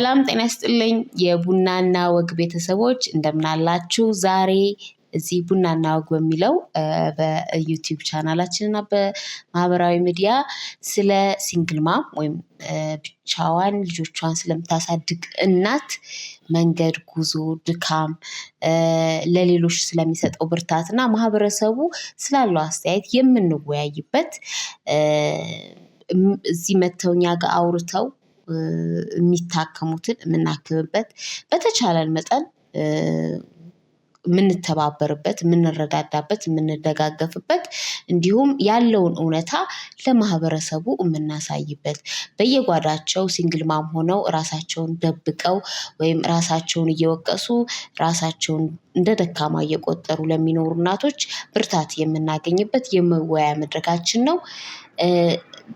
ሰላም ጤና ይስጥልኝ የቡናና ወግ ቤተሰቦች እንደምን አላችሁ? ዛሬ እዚህ ቡናና ወግ በሚለው በዩቲዩብ ቻናላችን እና በማህበራዊ ሚዲያ ስለ ሲንግል ማም ወይም ብቻዋን ልጆቿን ስለምታሳድግ እናት መንገድ፣ ጉዞ፣ ድካም ለሌሎች ስለሚሰጠው ብርታት እና ማህበረሰቡ ስላለው አስተያየት የምንወያይበት እዚህ መተው እኛ ጋር አውርተው የሚታከሙትን የምናክምበት በተቻለን መጠን የምንተባበርበት፣ የምንረዳዳበት፣ የምንደጋገፍበት እንዲሁም ያለውን እውነታ ለማህበረሰቡ የምናሳይበት በየጓዳቸው ሲንግል ማም ሆነው ራሳቸውን ደብቀው ወይም ራሳቸውን እየወቀሱ ራሳቸውን እንደ ደካማ እየቆጠሩ ለሚኖሩ እናቶች ብርታት የምናገኝበት የመወያያ መድረካችን ነው።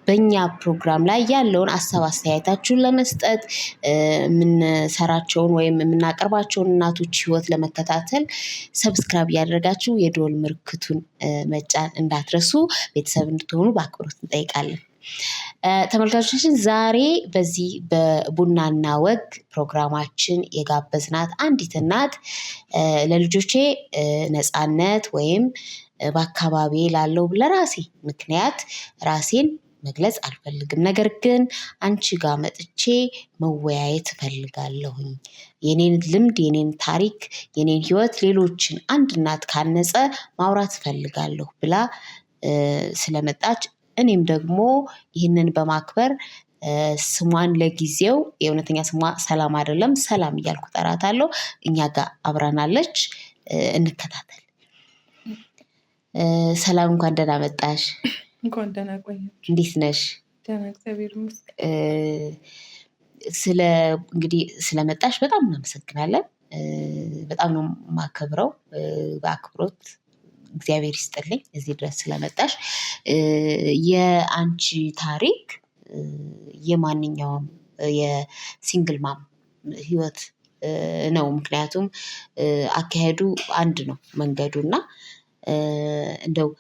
በእኛ ፕሮግራም ላይ ያለውን ሀሳብ አስተያየታችሁን ለመስጠት የምንሰራቸውን ወይም የምናቀርባቸውን እናቶች ህይወት ለመከታተል ሰብስክራይብ ያደረጋችሁ የደወል ምልክቱን መጫን እንዳትረሱ ቤተሰብ እንድትሆኑ በአክብሮት እንጠይቃለን። ተመልካቾቻችን ዛሬ በዚህ በቡናና ወግ ፕሮግራማችን የጋበዝናት አንዲት እናት ለልጆቼ ነፃነት ወይም በአካባቢ ላለው ለራሴ ምክንያት ራሴን መግለጽ አልፈልግም፣ ነገር ግን አንቺ ጋር መጥቼ መወያየት እፈልጋለሁኝ። የኔን ልምድ፣ የኔን ታሪክ፣ የኔን ህይወት ሌሎችን አንድ እናት ካነጸ ማውራት እፈልጋለሁ ብላ ስለመጣች እኔም ደግሞ ይህንን በማክበር ስሟን ለጊዜው የእውነተኛ ስሟ ሰላም አይደለም ሰላም እያልኩ ጠራታለሁ። እኛ ጋር አብራናለች። እንከታተል። ሰላም እንኳን ደህና መጣሽ። እንኳን ደህና ቆየሽ። እንዴት ነሽ? ደህና እግዚአብሔር ይመስገን። እንግዲህ ስለመጣሽ በጣም እናመሰግናለን። በጣም ነው የማከብረው። በአክብሮት እግዚአብሔር ይስጥልኝ እዚህ ድረስ ስለመጣሽ። የአንቺ ታሪክ የማንኛውም የሲንግል ማም ህይወት ነው። ምክንያቱም አካሄዱ አንድ ነው መንገዱ እና እንደው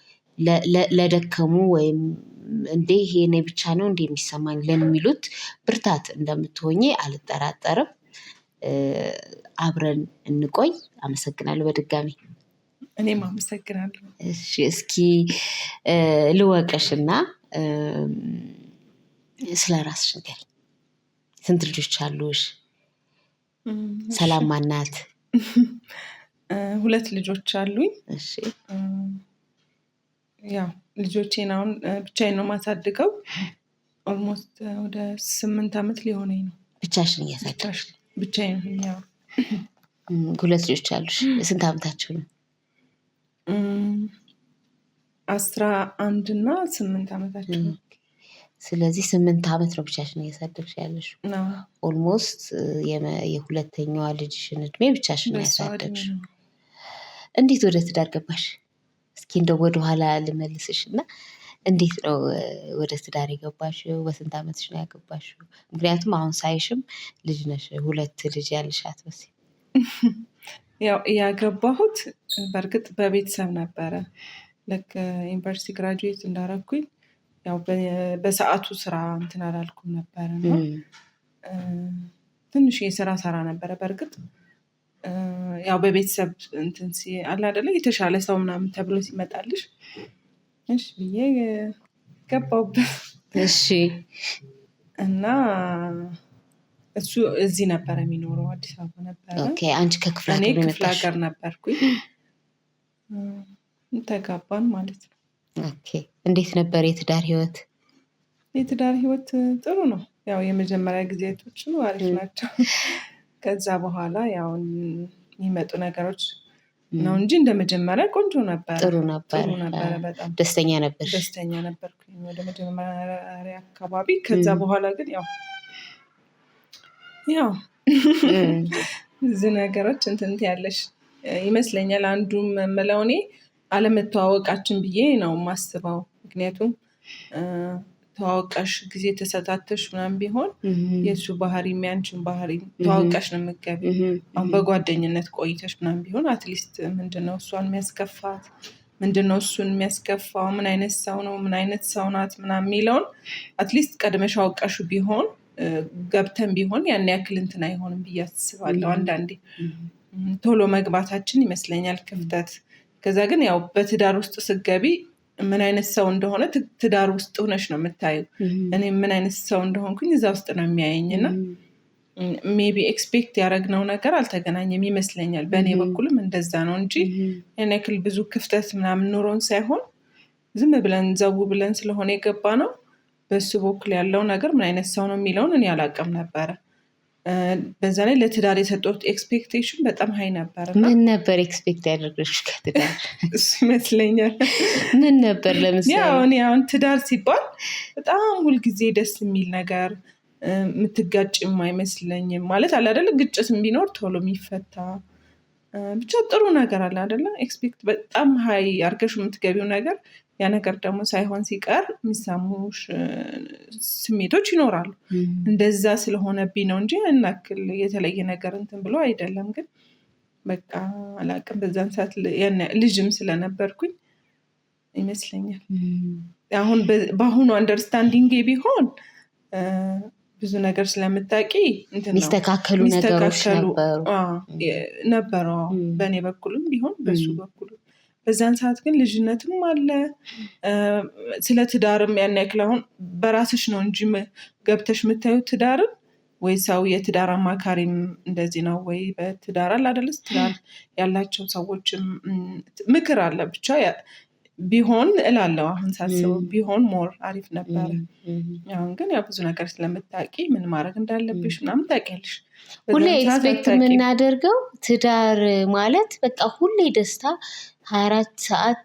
ለደከሙ ወይም እንዴ ይሄ እኔ ብቻ ነው እንዴ የሚሰማኝ ለሚሉት ብርታት እንደምትሆኚ አልጠራጠርም። አብረን እንቆይ። አመሰግናለሁ በድጋሚ። እኔም አመሰግናለሁ። እስኪ ልወቅሽና ስለ ራስሽ ንገሪኝ። ስንት ልጆች አሉሽ? ሰላም ማን ናት? 2 ልጆች አሉኝ። እሺ። ያው ልጆቼን አሁን ብቻዬን ነው የማሳድገው። ኦልሞስት ወደ 8 ዓመት ሊሆነኝ ነው። ብቻሽን እያሳደግሽ? ብቻዬን ያው 2 ልጆች አሉሽ። ስንት ዓመታቸው ነው? 11 እና 8 ዓመታቸው ነው። ስለዚህ 8 ዓመት ነው ብቻሽን እያሳደግሽ ያለሽ። ኦልሞስት የሁለተኛዋ ልጅሽን እድሜ ብቻሽን ያሳደግሽ። እንዴት ወደ ትዳር ገባሽ? እስኪ እንደው ወደኋላ ልመልስሽ እና እንዴት ነው ወደ ትዳር የገባሽው? በስንት ዓመትሽ ነው ያገባሽው? ምክንያቱም አሁን ሳይሽም ልጅ ነሽ፣ 2 ልጅ ያልሽ አትመስይም። ያው ያገባሁት በእርግጥ በቤተሰብ ነበረ። ልክ ዩኒቨርሲቲ ግራጁዌት እንዳረኩኝ ያው በሰዓቱ ስራ እንትን አላልኩም ነበረ ነው ትንሽ የስራ ሰራ ነበረ። በእርግጥ ያው በቤተሰብ እንትን አለ አይደለ የተሻለ ሰው ምናምን ተብሎ ሲመጣልሽ እሺ ብዬ ገባሁበት። እሺ። እና እሱ እዚህ ነበረ የሚኖረው፣ አዲስ አበባ ነበረ። ኦኬ። አንቺ ከክፍለ ሀገር እኔ ክፍለ ሀገር ነበርኩኝ። ተጋባን ማለት ነው። ኦኬ። እንዴት ነበር የትዳር ህይወት? የትዳር ህይወት ጥሩ ነው። ያው የመጀመሪያ ጊዜያቶች አሪፍ ናቸው። ከዛ በኋላ ያው የሚመጡ ነገሮች ነው እንጂ እንደመጀመሪያ ቆንጆ ነበር። ጥሩ ነበር። በጣም ደስተኛ ነበር? ደስተኛ ነበርኩኝ ወደ መጀመሪያ አካባቢ። ከዛ በኋላ ግን ያው ብዙ ነገሮች እንትን ያለሽ ይመስለኛል። አንዱም የምለው እኔ አለመተዋወቃችን ብዬ ነው የማስበው። ምክንያቱም ተዋውቀሽ ጊዜ ተሰጣተሽ ምናምን ቢሆን የእሱ ባህሪ የሚያንችን ባህሪ ተዋውቀሽ ነው የምትገቢው። አሁን በጓደኝነት ቆይተሽ ምናምን ቢሆን አትሊስት ምንድነው እሷን የሚያስከፋት፣ ምንድነው እሱን የሚያስከፋው፣ ምን አይነት ሰው ነው፣ ምን አይነት ሰው ናት ምናምን የሚለውን አትሊስት ቀድመሽ አውቀሽ ቢሆን ገብተን ቢሆን ያን ያክል እንትን አይሆንም ብዬ አስባለሁ። አንዳንዴ ቶሎ መግባታችን ይመስለኛል ክፍተት። ከዛ ግን ያው በትዳር ውስጥ ስትገቢ ምን አይነት ሰው እንደሆነ ትዳር ውስጥ ሆነሽ ነው የምታየው። እኔ ምን አይነት ሰው እንደሆንኩኝ እዛ ውስጥ ነው የሚያየኝ እና ሜቢ ኤክስፔክት ያደረግነው ነገር አልተገናኘም ይመስለኛል። በእኔ በኩልም እንደዛ ነው እንጂ ያን ያክል ብዙ ክፍተት ምናምን ኑሮን ሳይሆን ዝም ብለን ዘው ብለን ስለሆነ የገባ ነው። በሱ በኩል ያለው ነገር ምን አይነት ሰው ነው የሚለውን እኔ አላውቅም ነበረ። በዛ ላይ ለትዳር የሰጠሁት ኤክስፔክቴሽን በጣም ሀይ ነበር። ምን ነበር ኤክስፔክት ያደረግሽ ከትዳር? እሱ ይመስለኛል። ምን ነበር? ለምሳሌ እኔ አሁን ትዳር ሲባል በጣም ሁልጊዜ ደስ የሚል ነገር የምትጋጭም አይመስለኝም። ማለት አለ አይደለ? ግጭትም ቢኖር ቶሎ የሚፈታ ብቻ ጥሩ ነገር አለ አይደለ? ኤክስፔክት በጣም ሀይ አድርገሽ የምትገቢው ነገር ያ ነገር ደግሞ ሳይሆን ሲቀር የሚሰሙሽ ስሜቶች ይኖራሉ። እንደዛ ስለሆነብኝ ነው እንጂ እናክል የተለየ ነገር እንትን ብሎ አይደለም። ግን በቃ አላውቅም፣ በዛን ሰዓት ልጅም ስለነበርኩኝ ይመስለኛል። አሁን በአሁኑ አንደርስታንዲንግ ቢሆን ብዙ ነገር ስለምታውቂ የሚስተካከሉ ነገሮች ነበሩ። በእኔ በኩልም ቢሆን በሱ በኩልም። በዛን ሰዓት ግን ልጅነትም አለ። ስለ ትዳርም ያን ያክል አሁን በራስሽ ነው እንጂ ገብተሽ የምታዩ ትዳርን ወይ ሰው የትዳር አማካሪም እንደዚህ ነው ወይ በትዳር አለ አይደለስ? ትዳር ያላቸው ሰዎችም ምክር አለ ብቻ ቢሆን እላለሁ። አሁን ሳስበው ቢሆን ሞር አሪፍ ነበረ። አሁን ግን ያው ብዙ ነገር ስለምታውቂ ምን ማድረግ እንዳለብሽ ምናምን ታውቂያለሽ። ሁሌ ኤክስፔክት የምናደርገው ትዳር ማለት በቃ ሁሌ ደስታ 24 ሰዓት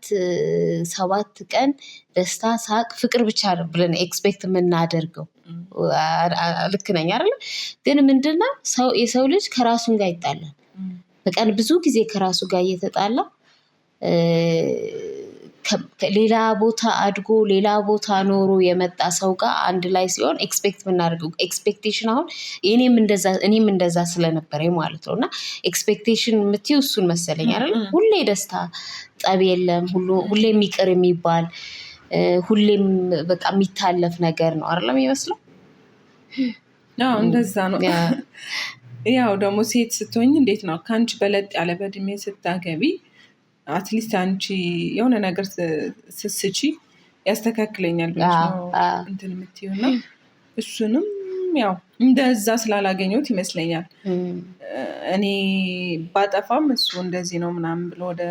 7 ቀን ደስታ፣ ሳቅ፣ ፍቅር ብቻ ነው ብለን ኤክስፔክት የምናደርገው። ልክ ነኝ አይደል? ግን ምንድነው የሰው ልጅ ከራሱን ጋር ይጣላል። በቀን ብዙ ጊዜ ከራሱ ጋር እየተጣላ ሌላ ቦታ አድጎ ሌላ ቦታ ኖሮ የመጣ ሰው ጋር አንድ ላይ ሲሆን ኤክስፔክት የምናደርገው ኤክስፔክቴሽን አሁን እኔም እንደዛ ስለነበረ ማለት ነው። እና ኤክስፔክቴሽን የምትይው እሱን መሰለኝ አይደል? ሁሌ ደስታ፣ ጠብ የለም፣ ሁሌም ይቅር የሚባል ሁሌም በቃ የሚታለፍ ነገር ነው አይደለም ይመስለው። እንደዛ ነው። ያው ደግሞ ሴት ስትሆኝ እንዴት ነው ከአንቺ በለጥ ያለ በእድሜ ስታገቢ አትሊስት አንቺ የሆነ ነገር ስስቺ ያስተካክለኛል ብለሽ ነው እንትን የምትይው እና እሱንም ያው እንደዛ ስላላገኘሁት ይመስለኛል እኔ ባጠፋም እሱ እንደዚህ ነው ምናምን ብሎ ወደ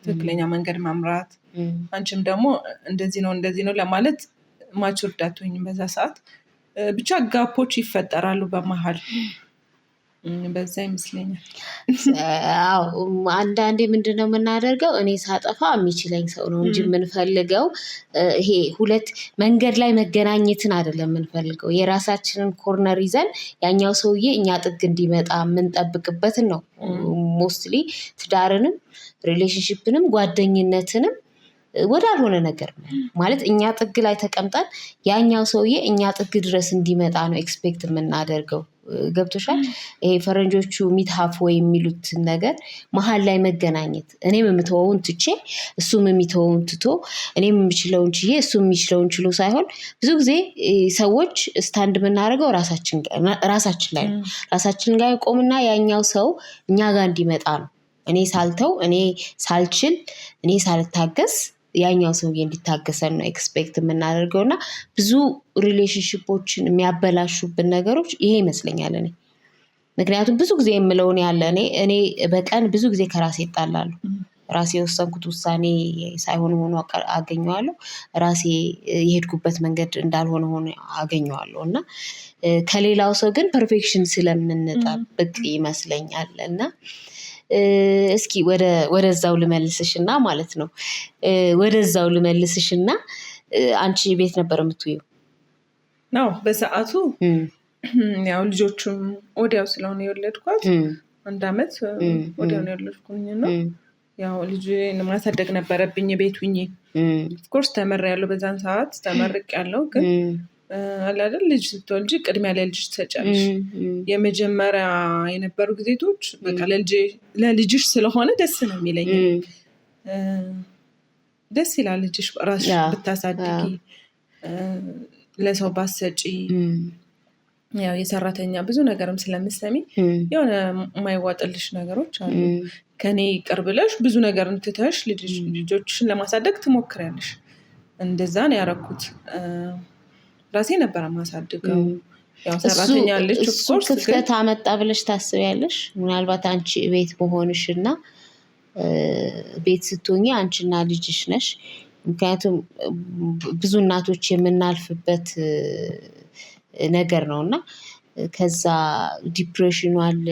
ትክክለኛ መንገድ ማምራት፣ አንቺም ደግሞ እንደዚህ ነው ለማለት ማቹርድ አትሆኝም በዛ ሰዓት። ብቻ ጋፖች ይፈጠራሉ በመሀል። በዛ ይመስለኛል። አንዳንዴ ምንድነው የምናደርገው? እኔ ሳጠፋ የሚችለኝ ሰው ነው እንጂ የምንፈልገው ይሄ ሁለት መንገድ ላይ መገናኘትን አይደለም የምንፈልገው። የራሳችንን ኮርነር ይዘን ያኛው ሰውዬ እኛ ጥግ እንዲመጣ የምንጠብቅበትን ነው። ሞስትሊ ትዳርንም ሪሌሽንሽፕንም ጓደኝነትንም ወዳልሆነ ነገር ማለት እኛ ጥግ ላይ ተቀምጠን ያኛው ሰውዬ እኛ ጥግ ድረስ እንዲመጣ ነው ኤክስፔክት የምናደርገው። ገብቶሻል? ይሄ ፈረንጆቹ ሚት ሃፍ ወይ የሚሉት ነገር መሀል ላይ መገናኘት፣ እኔም የምተወውን ትቼ እሱም የሚተወውን ትቶ እኔም የምችለውን ችዬ እሱም የሚችለውን ችሎ ሳይሆን ብዙ ጊዜ ሰዎች ስታንድ የምናደርገው ራሳችን ላይ ነው። ራሳችን ጋር ቆምና ያኛው ሰው እኛ ጋር እንዲመጣ ነው። እኔ ሳልተው፣ እኔ ሳልችል፣ እኔ ሳልታገስ ያኛው ሰውዬ እንዲታገሰን ነው ኤክስፔክት የምናደርገው እና ብዙ ሪሌሽንሽፖችን የሚያበላሹብን ነገሮች ይሄ ይመስለኛል እኔ። ምክንያቱም ብዙ ጊዜ የምለውን ያለ እኔ በቀን ብዙ ጊዜ ከራሴ ይጣላሉ። ራሴ የወሰንኩት ውሳኔ ሳይሆን ሆኖ አገኘዋለሁ። ራሴ የሄድኩበት መንገድ እንዳልሆነ ሆኖ አገኘዋለሁ እና ከሌላው ሰው ግን ፐርፌክሽን ስለምንጠብቅ ይመስለኛል እና እስኪ ወደዛው ልመልስሽና ማለት ነው። ወደዛው ልመልስሽና አንቺ ቤት ነበር የምትውይው? ነው በሰዓቱ ያው ልጆቹም ወዲያው ስለሆነ የወለድኳት 1 አመት ወዲያው ነው የወለድኩኝ ነው። ያው ልጅን ማሳደግ ነበረብኝ ቤት ሁኜ። ኦፍኮርስ ተመርቄያለሁ፣ በዛን ሰዓት ተመርቄያለሁ። ግን አለ አይደል ልጅ ስትወልጂ ቅድሚያ ለልጅ ትሰጫለሽ። የመጀመሪያ የነበሩ ጊዜቶች በቃ ለልጅሽ ስለሆነ ደስ ነው የሚለኝ። ደስ ይላል ልጅሽ ራስሽ ብታሳድጊ፣ ለሰው ባሰጪ ያው የሰራተኛ ብዙ ነገርም ስለምሰሚ የሆነ የማይዋጥልሽ ነገሮች አሉ። ከኔ ይቅር ብለሽ ብዙ ነገር እንትተሽ ልጆችሽን ለማሳደግ ትሞክሪያለሽ። እንደዛ ነው ያደረኩት። ራሴ ነበር ማሳድገው። ያው ሰራተኛ ልጅ እሱ ክፍተት አመጣ ብለሽ ታስቢያለሽ? ምናልባት አንቺ ቤት መሆንሽ እና ቤት ስትሆኚ አንቺና ልጅሽ ነሽ። ምክንያቱም ብዙ እናቶች የምናልፍበት ነገር ነው እና ከዛ ዲፕሬሽኑ አለ።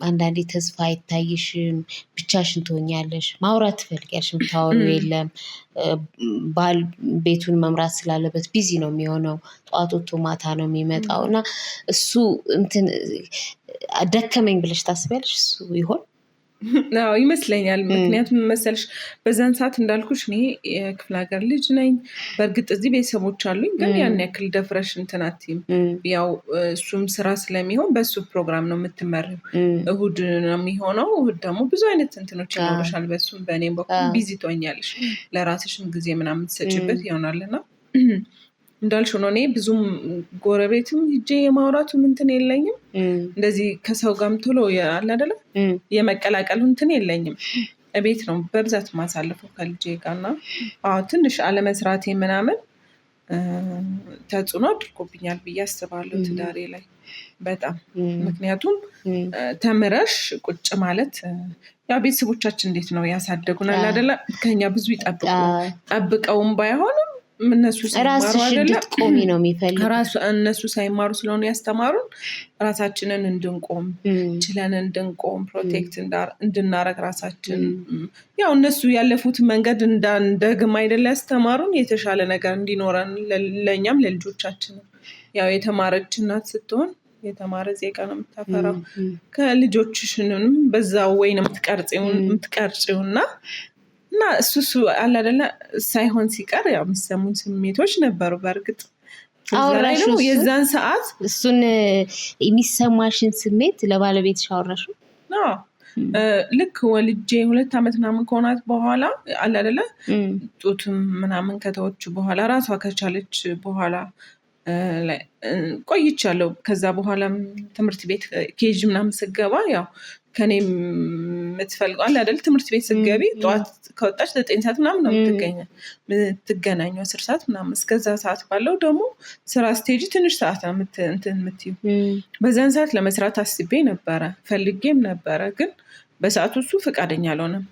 አንዳንዴ ተስፋ አይታይሽም፣ ብቻሽን ትሆኛለሽ፣ ማውራት ትፈልጊያለሽ፣ የምታወሪው የለም። ባል ቤቱን መምራት ስላለበት ቢዚ ነው የሚሆነው። ጠዋት ወጥቶ ማታ ነው የሚመጣው እና እሱ እንትን ደከመኝ ብለሽ ታስቢያለሽ? እሱ ይሆን? አዎ ይመስለኛል። ምክንያቱም መሰልሽ በዛን ሰዓት እንዳልኩሽ እኔ የክፍለ ሀገር ልጅ ነኝ። በእርግጥ እዚህ ቤተሰቦች አሉኝ፣ ግን ያን ያክል ደፍረሽ እንትን አትይም። ያው እሱም ስራ ስለሚሆን በሱ ፕሮግራም ነው የምትመሪው። እሁድ ነው የሚሆነው። እሁድ ደግሞ ብዙ አይነት እንትኖች ይኖርሻል። በሱም በእኔም በኩል ቢዚ ትሆኛለሽ። ለራስሽም ጊዜ ምናምን ትሰጪበት ይሆናልና እንዳልሽው ነው። እኔ ብዙም ጎረቤትም ሂጄ የማውራቱ እንትን የለኝም። እንደዚህ ከሰው ጋርም ቶሎ አለ አይደለ የመቀላቀሉ እንትን የለኝም። ቤት ነው በብዛት ማሳልፈው ከልጄ ጋር እና ትንሽ አለመስራቴ ምናምን ተጽዕኖ አድርጎብኛል ብዬ አስባለሁ ትዳሬ ላይ በጣም። ምክንያቱም ተምረሽ ቁጭ ማለት ያው ቤተሰቦቻችን እንዴት ነው ያሳደጉናል አይደለ? ከኛ ብዙ ጠብቀውም ባይሆንም እነሱ ሳይማሩ አይደለ ቆሚ ነው የሚፈልግ። እነሱ ሳይማሩ ስለሆነ ያስተማሩን ራሳችንን እንድንቆም ችለን እንድንቆም ፕሮቴክት እንድናረግ ራሳችን ያው እነሱ ያለፉት መንገድ እንዳንደግም አይደለ ያስተማሩን። የተሻለ ነገር እንዲኖረን ለእኛም ለልጆቻችንም። ያው የተማረች እናት ስትሆን የተማረ ዜጋ ነው የምታፈራው። ከልጆችሽንም በዛው ወይ ነው የምትቀርጪውና እና እሱ አለ አይደለ ሳይሆን ሲቀር ያው የሚሰሙን ስሜቶች ነበሩ። በእርግጥ አውራሽ ነው የዛን ሰዓት እሱን የሚሰማሽን ስሜት ለባለቤትሽ አወራሽው? ልክ ወልጄ 2 ዓመት ምናምን ከሆናት በኋላ አለ አይደለ ጡትም ምናምን ከተወች በኋላ ራሷ ከቻለች በኋላ ቆይቻለሁ። ከዛ በኋላም ትምህርት ቤት ኬጂ ምናምን ስገባ ያው ከኔ የምትፈልገው አለ አይደል ትምህርት ቤት ስገቢ ጠዋት ከወጣች 9 ሰዓት ምናምን ነው የምትገናኘው 10 ሰዓት ምናምን። እስከዛ ሰዓት ባለው ደግሞ ስራ ስቴጅ ትንሽ ሰዓት ነው የምትይው። በዛን ሰዓት ለመስራት አስቤ ነበረ ፈልጌም ነበረ፣ ግን በሰዓቱ እሱ ፈቃደኛ አልሆነም።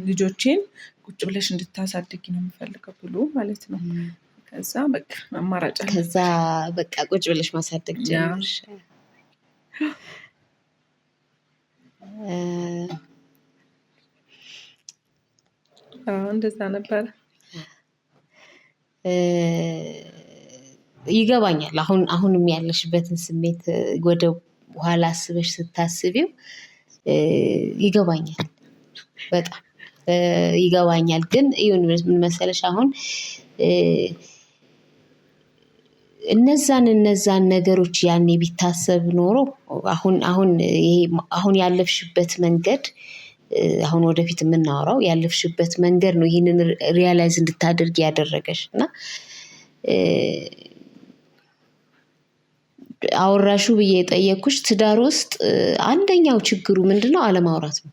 ልጆቼን ቁጭ ብለሽ እንድታሳድጊ ነው የምፈልገው ብሎ ማለት ነው። ከዛ በቃ አማራጭ ከዛ በቃ ቁጭ ብለሽ ማሳደግ ጀመርሽ። እንደዛ ነበር። ይገባኛል። አሁንም ያለሽበትን ስሜት ወደ ኋላ አስበሽ ስታስቢው ይገባኛል፣ በጣም ይገባኛል። ግን ይሁን ምን መሰለሽ አሁን እነዛን ነገሮች ያኔ ቢታሰብ ኖሮ አሁን ያለፍሽበት መንገድ አሁን ወደፊት የምናወራው ያለፍሽበት መንገድ ነው ይህንን ሪያላይዝ እንድታደርግ ያደረገሽ እና አወራሹ ብዬ የጠየኩሽ ትዳር ውስጥ አንደኛው ችግሩ ምንድነው? አለማውራት ነው።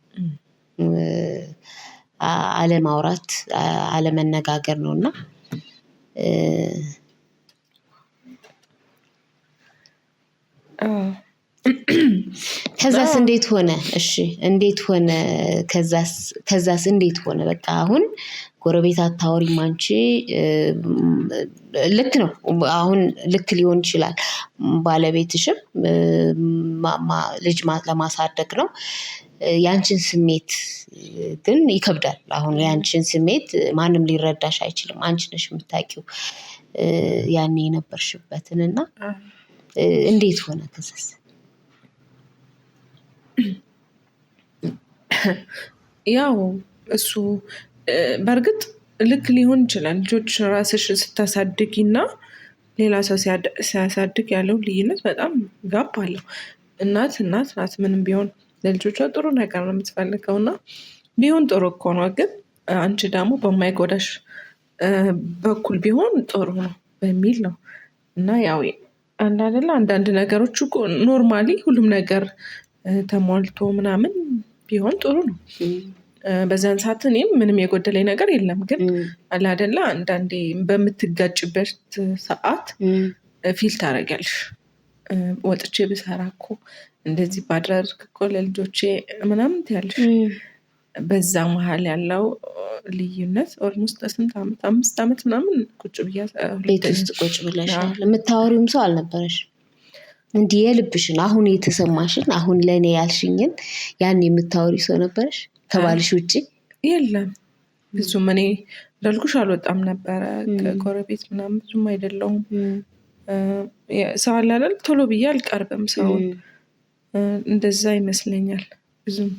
አለማውራት፣ አለመነጋገር ነው እና ከዛስ እንዴት ሆነ? እሺ እንዴት ሆነ? ከዛስ እንዴት ሆነ? በቃ አሁን ጎረቤት አታወሪም አንቺ። ልክ ነው። አሁን ልክ ሊሆን ይችላል። ባለቤትሽም ልጅ ለማሳደግ ነው። ያንቺን ስሜት ግን ይከብዳል። አሁን ያንቺን ስሜት ማንም ሊረዳሽ አይችልም። አንቺ ነሽ የምታውቂው ያኔ የነበርሽበትን እና እንዴት ሆነ? ከዛስ ያው እሱ በእርግጥ ልክ ሊሆን ይችላል። ልጆች ራስሽ ስታሳድጊ እና ሌላ ሰው ሲያሳድግ ያለው ልዩነት በጣም ጋፕ አለው። እናት ናት። ምንም ቢሆን ለልጆቿ ጥሩ ነገር ነው የምትፈልገው እና ቢሆን ጥሩ እኮ ነው። ግን አንቺ ደግሞ በማይጎዳሽ በኩል ቢሆን ጥሩ ነው በሚል ነው እና ያው አንዳንድ ነገሮች እኮ ኖርማሊ ሁሉም ነገር ተሟልቶ ምናምን ቢሆን ጥሩ ነው። በዛን ሰዓት እኔም ምንም የጎደለኝ ነገር የለም። ግን አይደለ አንዳንዴ በምትጋጭበት ሰዓት ፊል ታደርጊያለሽ። ወጥቼ ብሰራ እኮ እንደዚህ ባደርግ እኮ ለልጆቼ ምናምን ትያለሽ። በዛ መሀል ያለው ልዩነት ኦልሞስት ስንት ዓመት 5 ዓመት ምናምን ቁጭ ብያ ቤት ውስጥ ቁጭ ብለሻል። የምታወሪውም ሰው አልነበረሽ? እንዲህ የልብሽን አሁን የተሰማሽን አሁን ለእኔ ያልሽኝን ያን የምታወሪ ሰው ነበረሽ ከባልሽ ውጭ? የለም። ብዙም እኔ እንዳልኩሽ አልወጣም ነበረ ከጎረቤት ምናምን ብዙም አይደለሁም። ሰው አለ አይደል ቶሎ ብዬ አልቀርብም ሰውን። እንደዛ ይመስለኛል ብዙም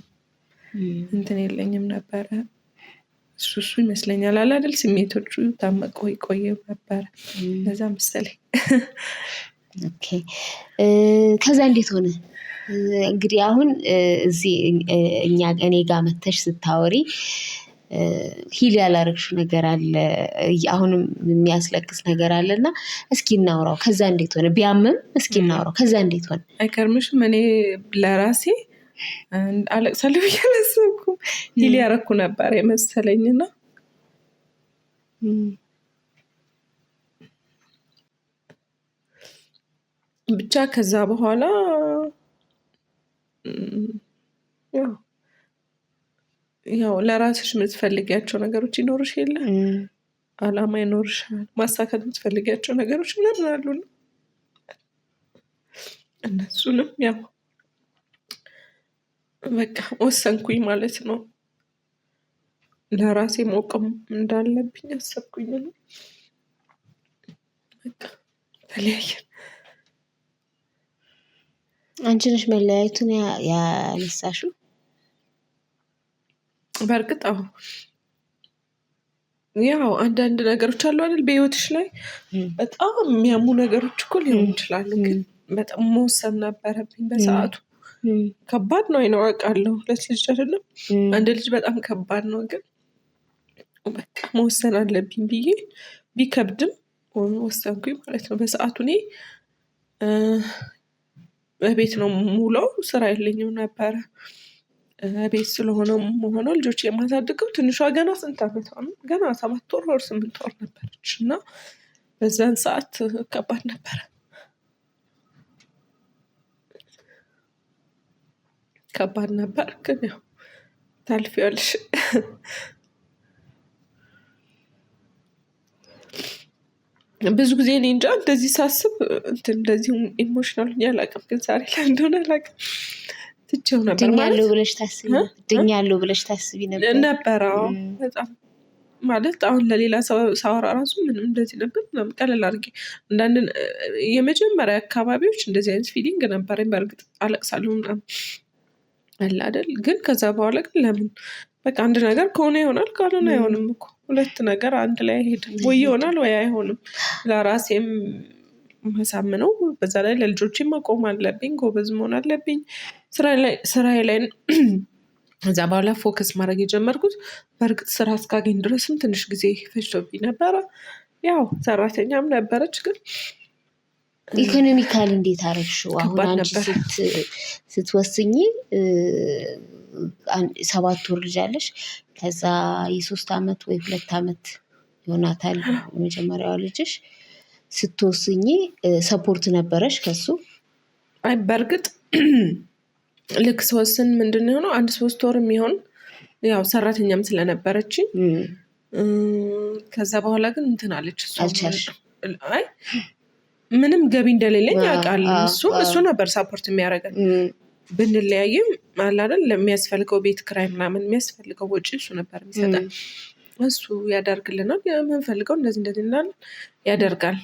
እንትን የለኝም ነበረ። እሱ ይመስለኛል አለ አይደል ስሜቶቹ ታመቆ ይቆየ ነበረ። ለዛ መሰለኝ። ኦኬ። ከዛ እንዴት ሆነ? እንግዲህ አሁን እዚህ እኔ ጋር መተሽ ስታወሪ ሂል ያላረግሽው ነገር አለ፣ አሁንም የሚያስለቅስ ነገር አለና እስኪ እናውራው። ከዛ እንዴት ሆነ? ቢያምም እስኪ እናውራው። ከዛ እንዴት ሆነ? አይገርምሽም? እኔ ለራሴ አለቅሳለሁ ብዬ አላሰብኩም። ሂል ያረኩ ነበር የመሰለኝና ብቻ ከዛ በኋላ ያው ለራስሽ የምትፈልጊያቸው ነገሮች ይኖርሽ የለ፣ አላማ ይኖርሻል፣ ማሳካት የምትፈልጊያቸው ነገሮች ምናምን አሉና እነሱንም ያው በቃ ወሰንኩኝ ማለት ነው። ለራሴ መቆም እንዳለብኝ አሰብኩኝ ነው። በቃ ተለያየን። አንቺ ነሽ መለያየቱን ያነሳሽው? በእርግጥ ያው አንዳንድ ነገሮች አሉ አይደል በህይወትሽ ላይ በጣም የሚያሙ ነገሮች እኮ ሊሆኑ ይችላሉ። ግን በጣም መወሰን ነበረብኝ በሰዓቱ። ከባድ ነው አውቃለሁ። ለልጅ አይደለም አንድ ልጅ በጣም ከባድ ነው። ግን በቃ መወሰን አለብኝ ብዬ ቢከብድም ወሰንኩኝ ማለት ነው። በሰዓቱ እኔ ቤት ነው ሙሉው፣ ስራ የለኝም ነበረ። ቤት ስለሆነ መሆነው ልጆች የማሳድገው ትንሿ ገና ስንት ዓመቷ ነው? ገና 7 ወር 8 ወር ነበረች። እና በዛን ሰዓት ከባድ ነበረ። ከባድ ነበር። ግን ያው ታልፊያለሽ። ብዙ ጊዜ እኔ እንጃ እንደዚህ ሳስብ እንደዚህ ኢሞሽናል አላውቅም። ግን ዛሬ ላይ እንደሆነ አላውቅም ትቼው ነበር ማለት ድኛለሁ ብለሽ ታስቢ ነበር? በጣም ማለት አሁን ለሌላ ሰው ሳወራ ራሱ ምንም እንደዚህ ነበር ምናምን ቀለል አድርጌ አንዳንድ የመጀመሪያ አካባቢዎች እንደዚህ አይነት ፊሊንግ ነበረኝ። በእርግጥ አለቅሳለሁ ምናምን አለ አይደል? ግን ከዛ በኋላ ግን ለምን በቃ አንድ ነገር ከሆነ ይሆናል፣ ካልሆነ አይሆንም እኮ። ሁለት ነገር አንድ ላይ አይሄድም። ወይ ይሆናል ወይ አይሆንም። ለራሴም ማሳምነው፣ በዛ ላይ ለልጆቼም መቆም አለብኝ፣ ጎበዝ መሆን አለብኝ ስራዬ ላይ። ከዛ በኋላ ፎከስ ማድረግ የጀመርኩት በእርግጥ ስራ እስካገኝ ድረስም ትንሽ ጊዜ ፈጅቶብኝ ነበረ። ያው ሰራተኛም ነበረች። ግን ኢኮኖሚካል እንዴት አረግሽው? አሁን አንቺ ስትወስኚ 7 ወር ልጅ አለሽ። ከዛ የ3 ዓመት ወይ 2 ዓመት ይሆናታል የመጀመሪያዋ ልጅሽ። ስትወስኚ ሰፖርት ነበረሽ ከሱ? አይ በእርግጥ ልክ ስወስን ምንድን ነው 1-3 ወር የሚሆን ያው ሰራተኛም ስለነበረችኝ ከዛ በኋላ ግን እንትን አለች እሷ። አይ ምንም ገቢ እንደሌለኝ ያውቃል እሱ ነበር ሳፖርት የሚያደርገን። ብንለያይም አለ አይደል ለሚያስፈልገው ቤት ክራይ ምናምን የሚያስፈልገው ወጪ እሱ ነበር የሚሰጠን። እሱ ያደርግልናል፣ የምንፈልገው እንደዚህ እናል ያደርጋል።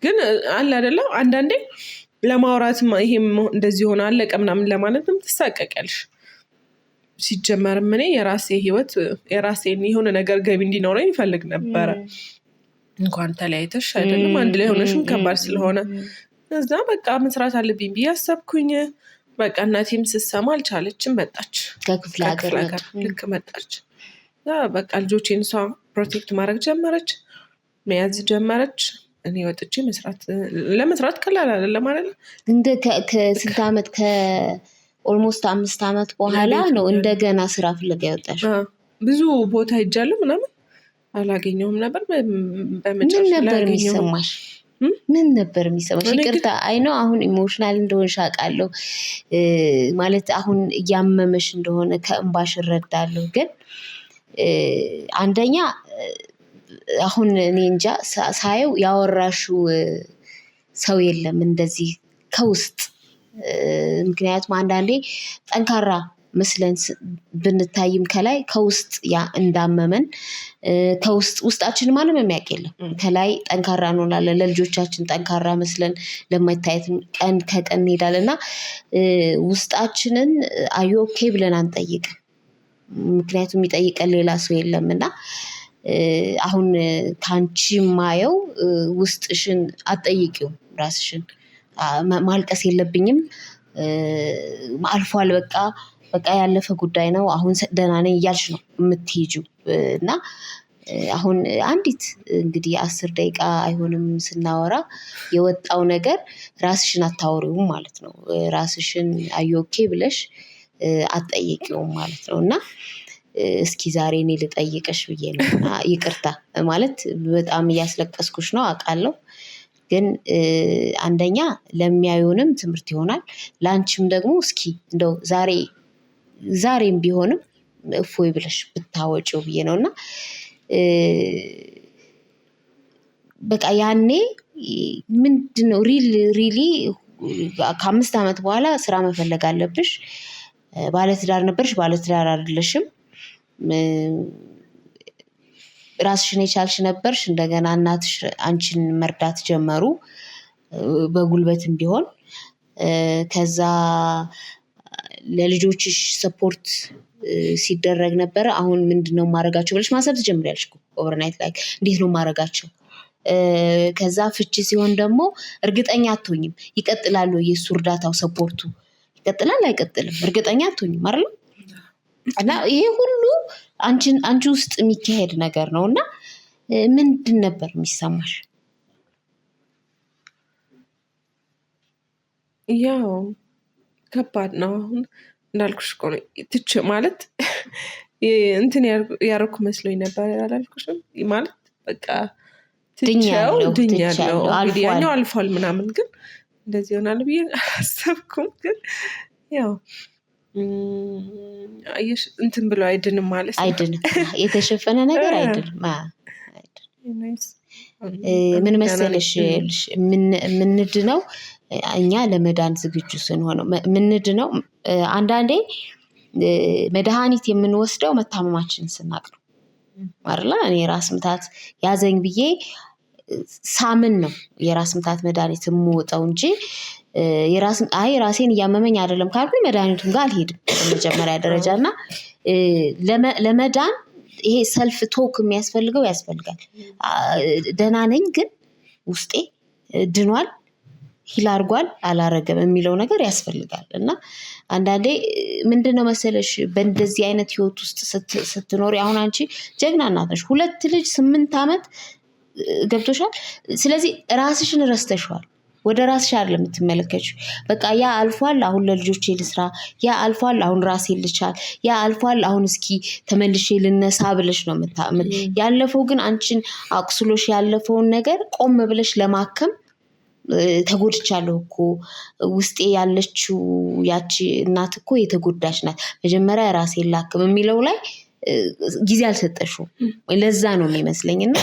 ግን አለ አይደለ አንዳንዴ ለማውራት ይሄም እንደዚህ ሆነ አለቀ ምናምን ለማለትም ትሳቀቂያለሽ። ሲጀመርም እኔ የራሴ ህይወት የራሴን የሆነ ነገር ገቢ እንዲኖረኝ ይፈልግ ነበረ። እንኳን ተለያይተሽ አይደለም አንድ ላይ ሆነሽም ከባድ ስለሆነ እዛ በቃ መስራት አለብኝ ብዬ አሰብኩኝ። በቃ እናቴም ስትሰማ አልቻለችም፣ መጣች ከክፍለ ሀገር ልክ መጣች። በቃ ልጆቼን እሷ ፕሮቴክት ማድረግ ጀመረች፣ መያዝ ጀመረች። እኔ ወጥቼ ለመስራት ቀላል አይደለም ማለት ነው። እንደ ከስንት ዓመት ኦልሞስት 5 ዓመት በኋላ ነው እንደገና ስራ ፍለጋ ያወጣሽ? ብዙ ቦታ ሄጃለሁ ምናምን አላገኘሁም ነበር። በመጨረሻ ምን ነበር የሚሰማሽ? ምን ነበር የሚሰማሽ? ይቅርታ አይ ነው አሁን ኢሞሽናል እንደሆንሽ አውቃለሁ። ማለት አሁን እያመመሽ እንደሆነ ከእንባሽ እረዳለሁ። ግን አንደኛ አሁን እኔ እንጃ ሳየው ያወራሽው ሰው የለም እንደዚህ ከውስጥ። ምክንያቱም አንዳንዴ ጠንካራ መስለን ብንታይም ከላይ ከውስጥ ያ እንዳመመን ውስጣችን ማንም የሚያውቅ የለም። ከላይ ጠንካራ እንሆናለን፣ ለልጆቻችን ጠንካራ መስለን ለማይታየት ቀን ከቀን እንሄዳለን እና ውስጣችንን አዩ ኦኬ ብለን አንጠይቅም። ምክንያቱም የሚጠይቀን ሌላ ሰው የለም እና አሁን ከአንቺ ማየው ውስጥሽን አትጠይቂውም ራስሽን። ማልቀስ የለብኝም አልፏል በቃ ያለፈ ጉዳይ ነው አሁን ደህና ነኝ እያልሽ ነው የምትሄጂው። እና አሁን አንዲት እንግዲህ 10 ደቂቃ አይሆንም ስናወራ የወጣው ነገር ራስሽን አታወሪውም ማለት ነው። ራስሽን አዩ ኦኬ ብለሽ አትጠይቂውም ማለት ነው። እና እስኪ ዛሬ እኔ ልጠይቅሽ ብዬ ነው። ይቅርታ ማለት በጣም እያስለቀስኩሽ ነው አውቃለሁ። ግን አንደኛ ለሚያዩንም ትምህርት ይሆናል፣ ለአንቺም ደግሞ እስኪ እንደው ዛሬም ቢሆንም እፎይ ብለሽ ብታወጪው ብዬ ነው። እና በቃ ያኔ ምንድነው ሪሊ ከ5 ዓመት በኋላ ስራ መፈለግ አለብሽ። ባለትዳር ነበርሽ፣ ባለትዳር አይደለሽም። ራስሽን የቻልሽ ነበርሽ። እንደገና እናትሽ አንቺን መርዳት ጀመሩ በጉልበትም ቢሆን። ከዛ ለልጆችሽ ሰፖርት ሲደረግ ነበረ። አሁን ምንድነው ማድረጋቸው ብለሽ ማሰብ ትጀምሪያለሽ ኦቨርናይት ላይ እንዴት ነው ማድረጋቸው። ከዛ ፍቺ ሲሆን ደግሞ እርግጠኛ አትሆኝም። ይቀጥላሉ የእሱ እርዳታው ሰፖርቱ ይቀጥላል አይቀጥልም እርግጠኛ አትሆኝም አይደል? እና ይሄ ሁሉ አንቺ ውስጥ የሚካሄድ ነገር ነው። እና ምንድን ነበር የሚሰማሽ? ያው ከባድ ነው። አሁን እንዳልኩሽ እኮ ነው ትቼ ማለት እንትን ያደረኩ መስሎኝ ነበር ያላልኩሽም ማለት በቃ ትቼው ድኛለሁ። እንግዲህ ያኛው አልፏል ምናምን፣ ግን እንደዚህ ይሆናል ብዬ አላሰብኩም። ግን ያው እንትን ብሎ አይድንም ማለት አይድንም፣ የተሸፈነ ነገር አይድንም። ምን መሰለሽ የምንድነው እኛ ለመዳን ዝግጁ ስንሆነው የምንድነው። አንዳንዴ መድኃኒት የምንወስደው መታመማችንን ስናቅ ነው አይደል? እኔ ራስ ምታት ያዘኝ ብዬ ሳምን ነው የራስ ምታት መድኃኒት የምወጣው እንጂ ራሴን እያመመኝ አይደለም ካልኩኝ መድኃኒቱን ጋር አልሄድም በመጀመሪያ ደረጃ። እና ለመዳን ይሄ ሰልፍ ቶክ ያስፈልጋል። ደህና ነኝ ግን ውስጤ ድኗል፣ ሂል አድርጓል አላረገም የሚለው ነገር ያስፈልጋል። እና አንዳንዴ ምንድነው መሰለሽ በእንደዚህ አይነት ህይወት ውስጥ ስትኖሪ አሁን አንቺ ጀግና እናት ነሽ፣ 2 ልጅ 8 ዓመት ገብቶሻል። ስለዚህ ራስሽን ረስተሽዋል። ወደ ራስሽ አይደለም የምትመለከችው። በቃ ያ አልፏል አሁን ለልጆቼ ልስራ፣ ያ አልፏል አሁን ራሴን ልቻል፣ ያ አልፏል አሁን እስኪ ተመልሼ ልነሳ ብለሽ ነው ያለፈው ግን አንቺን አቁስሎሽ ያለፈውን ነገር ቆም ብለሽ ለማከም ተጎድቻለሁ እኮ ውስጤ ያለችው ያቺ እናት እኮ የተጎዳች ናት፣ መጀመሪያ ራሴን ላክም የሚለው ላይ ጊዜ አልሰጠሽውም። ለዛ ነው የሚመስለኝ። እና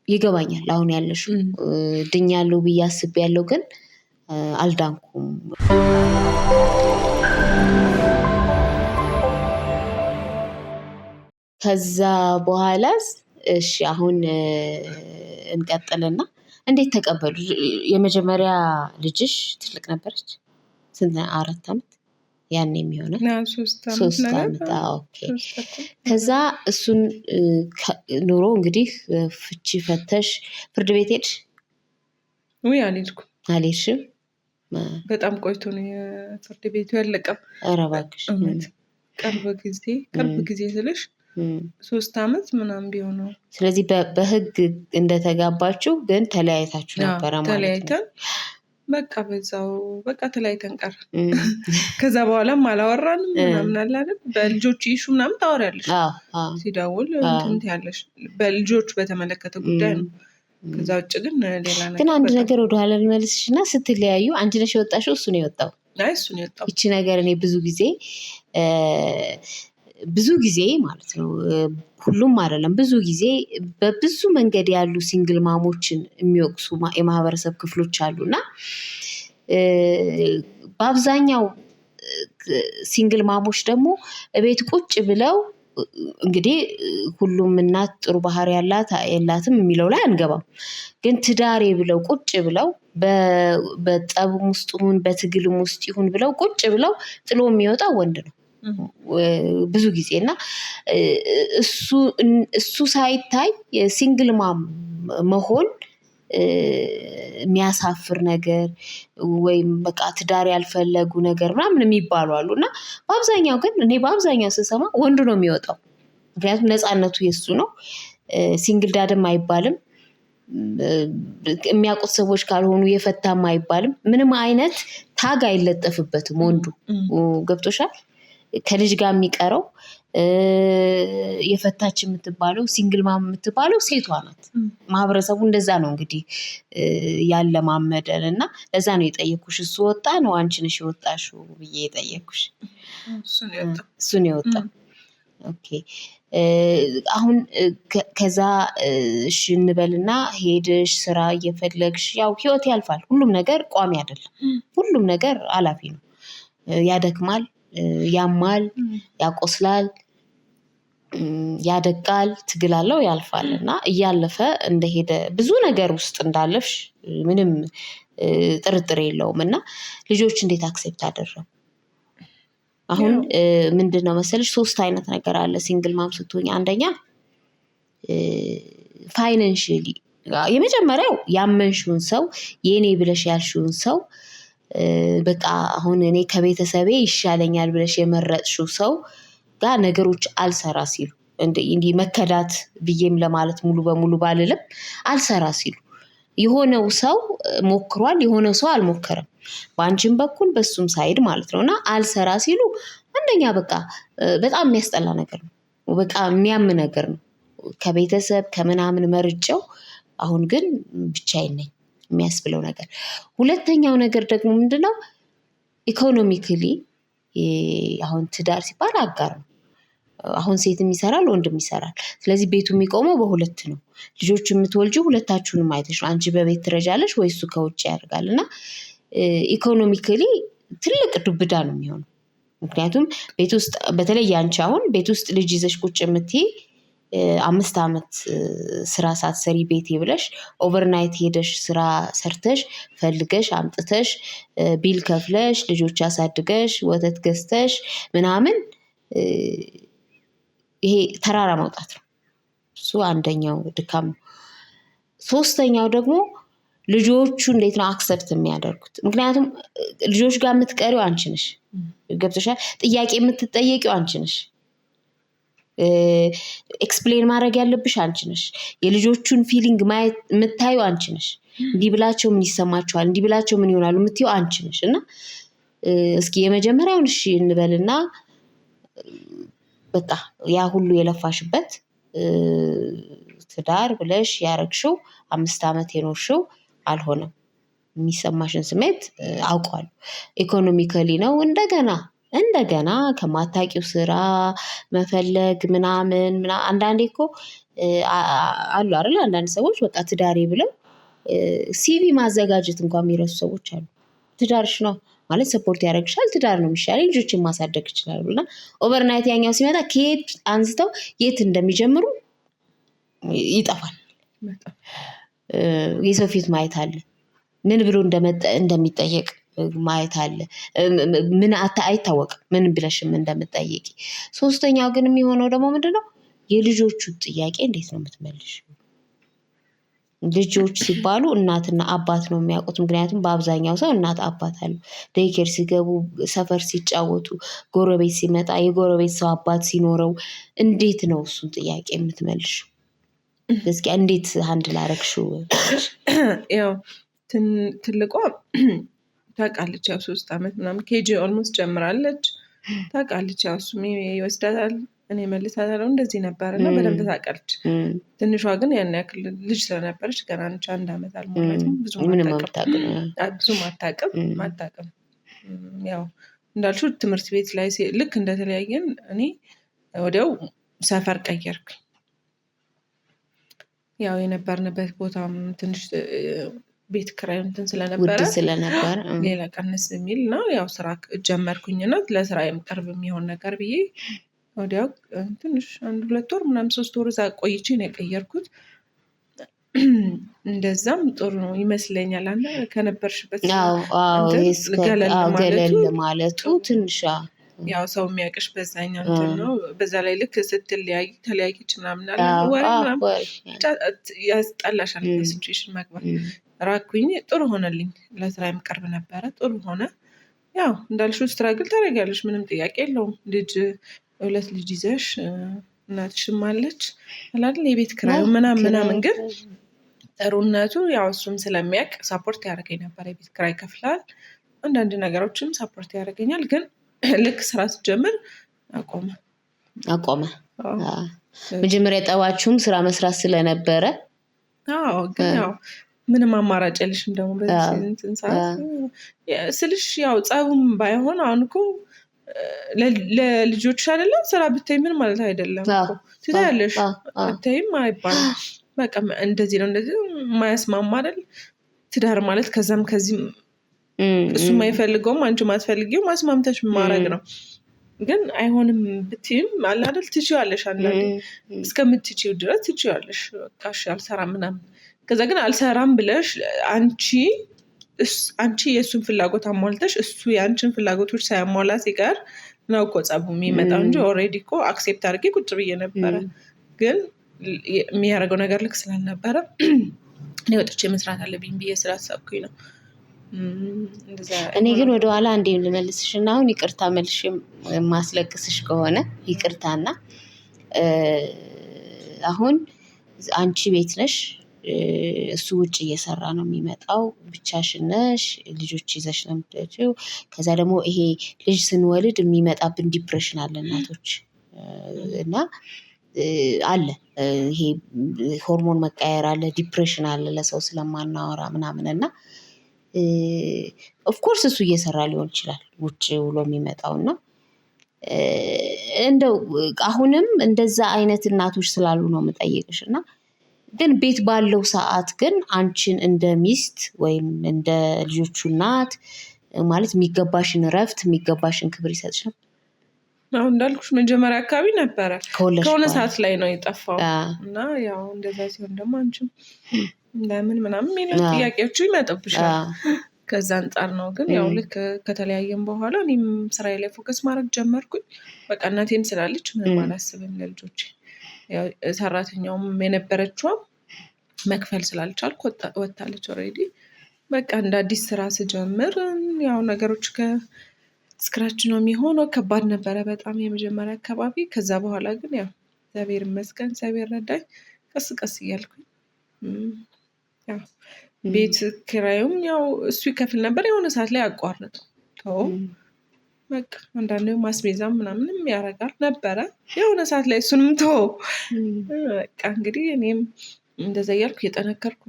ይገባኛል አሁን ያለሽው ድኛለሁ ብዬ አስቤያለሁ፣ ግን አልዳንኩም። ከዛ በኋላስ እሺ አሁን እንቀጥልና እንዴት ተቀበሉ? የመጀመሪያ ልጅሽ ትልቅ ነበረች? ስንት 4 ዓመት ያን የሚሆነው 3 ዓመት። ኦኬ። ከዛ እሱን ኑሮ እንግዲህ ፍቺ ፈተሽ ፍርድ ቤት ሄድሽ? ወይ አልሄድሽም? በጣም ቆይቶ ነው የፍርድ ቤቱ ያለቀው። ኧረ እባክሽ ቅርብ ጊዜ ስልሽ 3 ዓመት ምናምን ቢሆነው። ስለዚህ በህግ እንደተጋባችሁ ግን ተለያይታችሁ ነበረ ማለት ነው? ተለያይተን በቃ በዛው በቃ ተለያይተን ቀረ። ከዛ በኋላም አላወራንም ምናምን አለ አይደል። በልጆች ኢሹ ምናምን ታወሪያለሽ ሲደውል እንትን ያለሽ በልጆች በተመለከተ ጉዳይ ነው። ከዛ ውጭ ግን ሌላ ነገር። ግን አንድ ነገር ወደኋላ ልመልስሽ እና ስትለያዩ አንቺ ነሽ የወጣሽው እሱ ነው የወጣው? እሱ ነው የወጣው። ይቺ ነገር እኔ ብዙ ጊዜ ማለት ነው ሁሉም አይደለም ብዙ ጊዜ በብዙ መንገድ ያሉ ሲንግል ማሞችን የሚወቅሱ የማህበረሰብ ክፍሎች አሉና በአብዛኛው ሲንግል ማሞች ደግሞ ቤት ቁጭ ብለው እንግዲህ ሁሉም እናት ጥሩ ባህሪ ያላት የላትም የሚለው ላይ አንገባም። ግን ትዳሬ ብለው ቁጭ ብለው በጠብም ውስጥ ይሁን በትግልም ውስጥ ይሁን ብለው ቁጭ ብለው ጥሎ የሚወጣው ወንድ ነው ብዙ ጊዜ። እና እሱ ሳይታይ ሲንግል ማም መሆን የሚያሳፍር ነገር ወይም በቃ ትዳር ያልፈለጉ ነገር ምናምን የሚባሉ አሉ። እና በአብዛኛው ግን እኔ በአብዛኛው ስሰማ ወንዱ ነው የሚወጣው። ምክንያቱም ነፃነቱ የሱ ነው። ሲንግል ዳድም አይባልም። የሚያውቁት ሰዎች ካልሆኑ የፈታም አይባልም። ምንም አይነት ታግ አይለጠፍበትም። ወንዱ ገብቶሻል? ከልጅ ጋር የሚቀረው የፈታች የምትባለው ሲንግል ማም የምትባለው ሴቷ ናት። ማህበረሰቡ እንደዛ ነው እንግዲህ ያለማመደን። እና ለዛ ነው የጠየኩሽ። እሱ ወጣ ነው አንቺ ነሽ የወጣሽው ብዬ የጠየኩሽ? እሱ ነው የወጣው። ኦኬ። አሁን ከዛ እሺ እንበልና ሄድሽ ስራ እየፈለግሽ ያው ህይወት ያልፋል። ሁሉም ነገር ቋሚ አይደለም። ሁሉም ነገር አላፊ ነው። ያደክማል፣ ያማል፣ ያቆስላል፣ ያደቃል፣ ትግል አለው፣ ያልፋል። እና እያለፈ እንደሄደ ብዙ ነገር ውስጥ እንዳለፍሽ ምንም ጥርጥር የለውም። እና ልጆች እንዴት አክሴፕት አደረጉ? አሁን ምንድነው መሰለሽ 3 አይነት ነገር አለ ሲንግል ማም ስትሆኝ። አንደኛ ፋይናንሺያሊ የመጀመሪያው ያመንሽውን ሰው የኔ ብለሽ ያልሽውን ሰው በቃ አሁን እኔ ከቤተሰቤ ይሻለኛል ብለሽ የመረጥሽው ሰው ጋር ነገሮች አልሰራ ሲሉ እንዲህ መከዳት ብዬም ለማለት ሙሉ በሙሉ ባልልም አልሰራ ሲሉ የሆነው ሰው ሞክሯል፣ የሆነው ሰው አልሞከረም። በአንቺም በኩል በሱም ሳይድ ማለት ነው። እና አልሰራ ሲሉ አንደኛ በቃ በጣም የሚያስጠላ ነገር ነው። በቃ የሚያም ነገር ነው። ከቤተሰብ ከምናምን መርጨው አሁን ግን ብቻዬን ነኝ የሚያስብለው ነገር። ሁለተኛው ነገር ደግሞ ምንድነው ኢኮኖሚካሊ አሁን ትዳር ሲባል አጋር ነው። አሁን ሴትም ይሰራል ወንድም ይሰራል። ስለዚህ ቤቱ የሚቆመው በሁለት ነው። ልጆች የምትወልጂው ሁለታችሁንም አይተሽ ነው። አንቺ በቤት ትረጃለሽ ወይ እሱ ከውጭ ያደርጋል። እና ኢኮኖሚካሊ ትልቅ ዱብዳ ነው የሚሆነው። ምክንያቱም ቤት ውስጥ በተለይ አንቺ አሁን ቤት ውስጥ ልጅ ይዘሽ ቁጭ የምትይ 5 ዓመት ስራ ሳትሰሪ ቤቴ ብለሽ ኦቨርናይት ሄደሽ ስራ ሰርተሽ ፈልገሽ አምጥተሽ ቢል ከፍለሽ ልጆች አሳድገሽ ወተት ገዝተሽ ምናምን ይሄ ተራራ መውጣት ነው። እሱ አንደኛው ድካም ነው። 3ኛው ደግሞ ልጆቹ እንዴት ነው አክሰፕት የሚያደርጉት? ምክንያቱም ልጆች ጋር የምትቀሪው አንቺ ነሽ። ገብቶሻል? ጥያቄ የምትጠየቂው አንቺ ነሽ። ኤክስፕሌን ማድረግ ያለብሽ አንቺ ነሽ። የልጆቹን ፊሊንግ ማየት የምታዩ አንቺ ነሽ። እንዲህ ብላቸው ምን ይሰማቸዋል፣ እንዲህ ብላቸው ምን ይሆናሉ የምትይው አንቺ ነሽ። እና እስኪ የመጀመሪያውን እሺ እንበልና በቃ ያ ሁሉ የለፋሽበት ትዳር ብለሽ ያረግሽው 5 ዓመት የኖርሽው አልሆነም። የሚሰማሽን ስሜት አውቀዋለሁ። ኢኮኖሚካሊ ነው። እንደገና ከማታውቂው ስራ መፈለግ ምናምን አንዳንዴ እኮ አሉ አይደል? አንዳንድ ሰዎች በቃ ትዳሬ ብለው ሲቪ ማዘጋጀት እንኳን የሚረሱ ሰዎች አሉ። ትዳርሽ ነው ማለት ሰፖርት ያደርግሻል፣ ትዳር ነው የሚሻለኝ፣ ልጆችን ማሳደግ ይችላል ብልና ኦቨርናይት ያኛው ሲመጣ ከየት አንስተው የት እንደሚጀምሩ ይጠፋል። የሰው ፊት ማየት አለ። ምን ብሎ እንደሚጠየቅ ማየት አለ። ምን አይታወቅም ምን ብለሽም እንደምትጠይቂ። 3ኛው ግን የሚሆነው ደግሞ ምንድነው የልጆቹ ጥያቄ እንዴት ነው የምትመልሺው? ልጆች ሲባሉ እናትና አባት ነው የሚያውቁት። ምክንያቱም በአብዛኛው ሰው እናት አባት አለው። ዴይኬር ሲገቡ፣ ሰፈር ሲጫወቱ፣ ጎረቤት ሲመጣ የጎረቤት ሰው አባት ሲኖረው እንዴት ነው እሱን ጥያቄ የምትመልሺው? እስኪ እንዴት ሃንድል አደረግሽው? ያው ትልቋ ታውቃለች፣ ያው 3 ዓመት ምናምን ኬጂ ኦልሞስት ጀምራለች። ታውቃለች፣ ያው እሱም ይወስዳታል፣ እኔ መልሳታለሁ፣ እንደዚህ ነበር እና በደንብ ታውቃለች። ትንሿ ግን ያን ያክል ልጅ ስለነበረች ገና ነች፣ 1 ዓመት አልሞላትም። ብዙም አታውቅም። ያው እንዳልሽው ትምህርት ቤት ላይ ልክ እንደተለያየን እኔ ወዲያው ሰፈር ቀየርኩኝ። ያው የነበርንበት ቦታም ትንሽ ቤት ኪራይ እንትን ስለነበረ ሌላ ቀንስ የሚል ነው። ያው ስራ ጀመርኩኝና ለስራዬም ቅርብ የሚሆን ነገር ብዬ ወዲያው ትንሽ 1-2 ወር ምናምን 3 ወር እዛ ቆይቼ ነው የቀየርኩት። እንደዛም ጥሩ ነው ይመስለኛል። አንተ ከነበርሽበት ገለል ማለቱ ትንሽ ያው ሰው የሚያውቅሽ በዛኛው እንትን ነው። በዛ ላይ ልክ ስትለያይ ተለያየች ምናምን አለ ወሬ ምናምን ያስጠላሻል። ሲቹዌሽን መግባት ራኩኝ። ጥሩ ሆነልኝ። ለስራዬም ቅርብ ነበረ። ጥሩ ሆነ። ያው እንዳልሽው ስትራግል ታደርጊያለሽ፣ ምንም ጥያቄ የለውም። 2 ልጅ ይዘሽ እናትሽም አለች አይደል የቤት ኪራዩ ምናምን ግን ጥሩነቱ ያው እሱም ስለሚያውቅ ሳፖርት ያደርገኝ ነበር። የቤት ኪራይ ይከፍላል፣ አንዳንድ ነገሮችም ሳፖርት ያደርገኛል። ግን ልክ ስራ ስትጀምር አቆመ። መጀመሪያ ጠባችሁም ስራ መስራት ስለነበረ ግን ያው ምንም አማራጭ የለሽም። ደግሞ በዚህ ሰዓት ስልሽ ያው ጸቡም ባይሆን አሁን እኮ ለልጆች አይደለም ስራ ብታይ ምን ማለት አይደለም እኮ ትታያለሽ። ብታይም አይባልም በቃ እንደዚህ ነው እንደዚህ የማያስማማ አይደል ትዳር ማለት። ከዛም ከዚህም እሱ የማይፈልገውም አንቺ ማትፈልጊው ማስማምተሽ ማድረግ ነው። ግን አይሆንም ብትይም አለ አይደል ትችያለሽ። አንዳንዴ እስከምትችይው ድረስ ትችያለሽ። በቃ እሺ አልሰራም ምናምን። ከዛ ግን አልሰራም ብለሽ አንቺ የእሱን ፍላጎት አሟልተሽ እሱ የአንቺን ፍላጎቶች ሳያሟላ ሲቀር ነው እኮ ጸቡ የሚመጣው እንጂ ኦልሬዲ እኮ አክሴፕት አድርጌ ቁጭ ብዬ ነበረ። ግን የሚያደርገው ነገር ልክ ስላልነበረ እኔ ወጥቼ መስራት አለብኝ ብዬ ስላሰብኩኝ ነው። እኔ ግን ወደኋላ እንዴ ልመልስሽ እና አሁን ይቅርታ መልሽ ማስለቅስሽ ከሆነ ይቅርታና አሁን አንቺ ቤት ነሽ፣ እሱ ውጭ እየሰራ ነው የሚመጣው፣ ብቻሽን ነሽ፣ ልጆች ይዘሽ ነው የምትሄጂው። ከዛ ደግሞ ይሄ ልጅ ስንወልድ የሚመጣብን ዲፕሬሽን አለ እናቶች እና አለ ይሄ ሆርሞን መቀየር አለ፣ ዲፕሬሽን አለ ለሰው ስለማናወራ ምናምን እና ኦፍኮርስ እሱ እየሰራ ሊሆን ይችላል ውጭ ውሎ የሚመጣው እና እንደው አሁንም እንደዛ አይነት እናቶች ስላሉ ነው የምጠይቅሽ። እና ግን ቤት ባለው ሰዓት ግን አንቺን እንደ ሚስት ወይም እንደ ልጆቹ እናት ማለት የሚገባሽን እረፍት የሚገባሽን ክብር ይሰጥሽ ነበር? አሁን እንዳልኩሽ መጀመሪያ አካባቢ ነበረ፣ ከሆነ ሰዓት ላይ ነው የጠፋው እና ያው እንደዛ ሲሆን ደግሞ አንቺም ለምን ምናምን የሚለው ጥያቄዎቹ ይመጡብሻል። ከዛ አንጻር ነው። ግን ያው ልክ ከተለያየም በኋላ እኔም ስራዬ ላይ ፎከስ ማድረግ ጀመርኩኝ። በቃ እናቴም ስላለች ምንም አላስብም ለልጆቼ። ያው ሰራተኛውም የነበረችውም መክፈል ስላልቻልኩ ወጣለች ኦልሬዲ። በቃ እንደ አዲስ ስራ ስጀምር ያው ነገሮች ከስክራች ነው የሚሆነው። ከባድ ነበረ በጣም የመጀመሪያ አካባቢ። ከዛ በኋላ ግን ያው እግዚአብሔር ይመስገን፣ እግዚአብሔር ረዳኝ። ቀስ ቀስ እያልኩኝ ያው ቤት ኪራዩም ያው እሱ ይከፍል ነበር። የሆነ ሰዓት ላይ አቋረጠው። በቃ አንዳንዴ ማስቤዛም ምናምንም ያደርጋል ነበረ። የሆነ ሰዓት ላይ እሱንም ተወው። በቃ እንግዲህ እኔም እንደዛ እያልኩ የጠነከርኩ።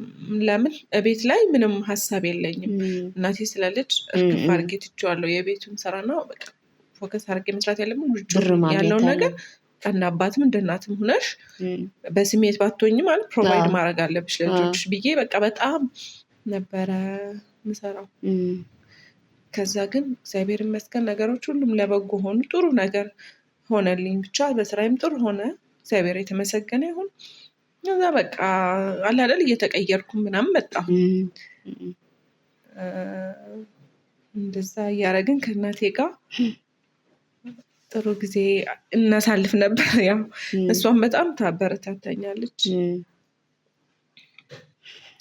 ለምን ቤት ላይ ምንም ሀሳብ የለኝም። እናቴ ስላለች እርግፍ አድርጌ ትቼዋለሁ የቤቱን ስራና በቃ ፎከስ አድርጌ መስራት ያለብን ውጭ ያለውን ነገር እንደ አባትም እንደ እናትም ሆነሽ በስሜት ባትሆኝ ማለት ፕሮቫይድ ማድረግ አለብሽ ለልጆች ብዬ በቃ በጣም ነበረ ምሰራው። ከዛ ግን እግዚአብሔር ይመስገን ነገሮች ሁሉም ለበጎ ሆኑ። ጥሩ ነገር ሆነልኝ። ብቻ በስራዬም ጥሩ ሆነ። እግዚአብሔር የተመሰገነ ይሁን። ከዛ በቃ አለ አይደል እየተቀየርኩ ምናምን መጣሁ። እንደዛ እያደረግን ከእናቴ ጋር ጥሩ ጊዜ እናሳልፍ ነበር። ያው እሷም በጣም ታበረታታኛለች።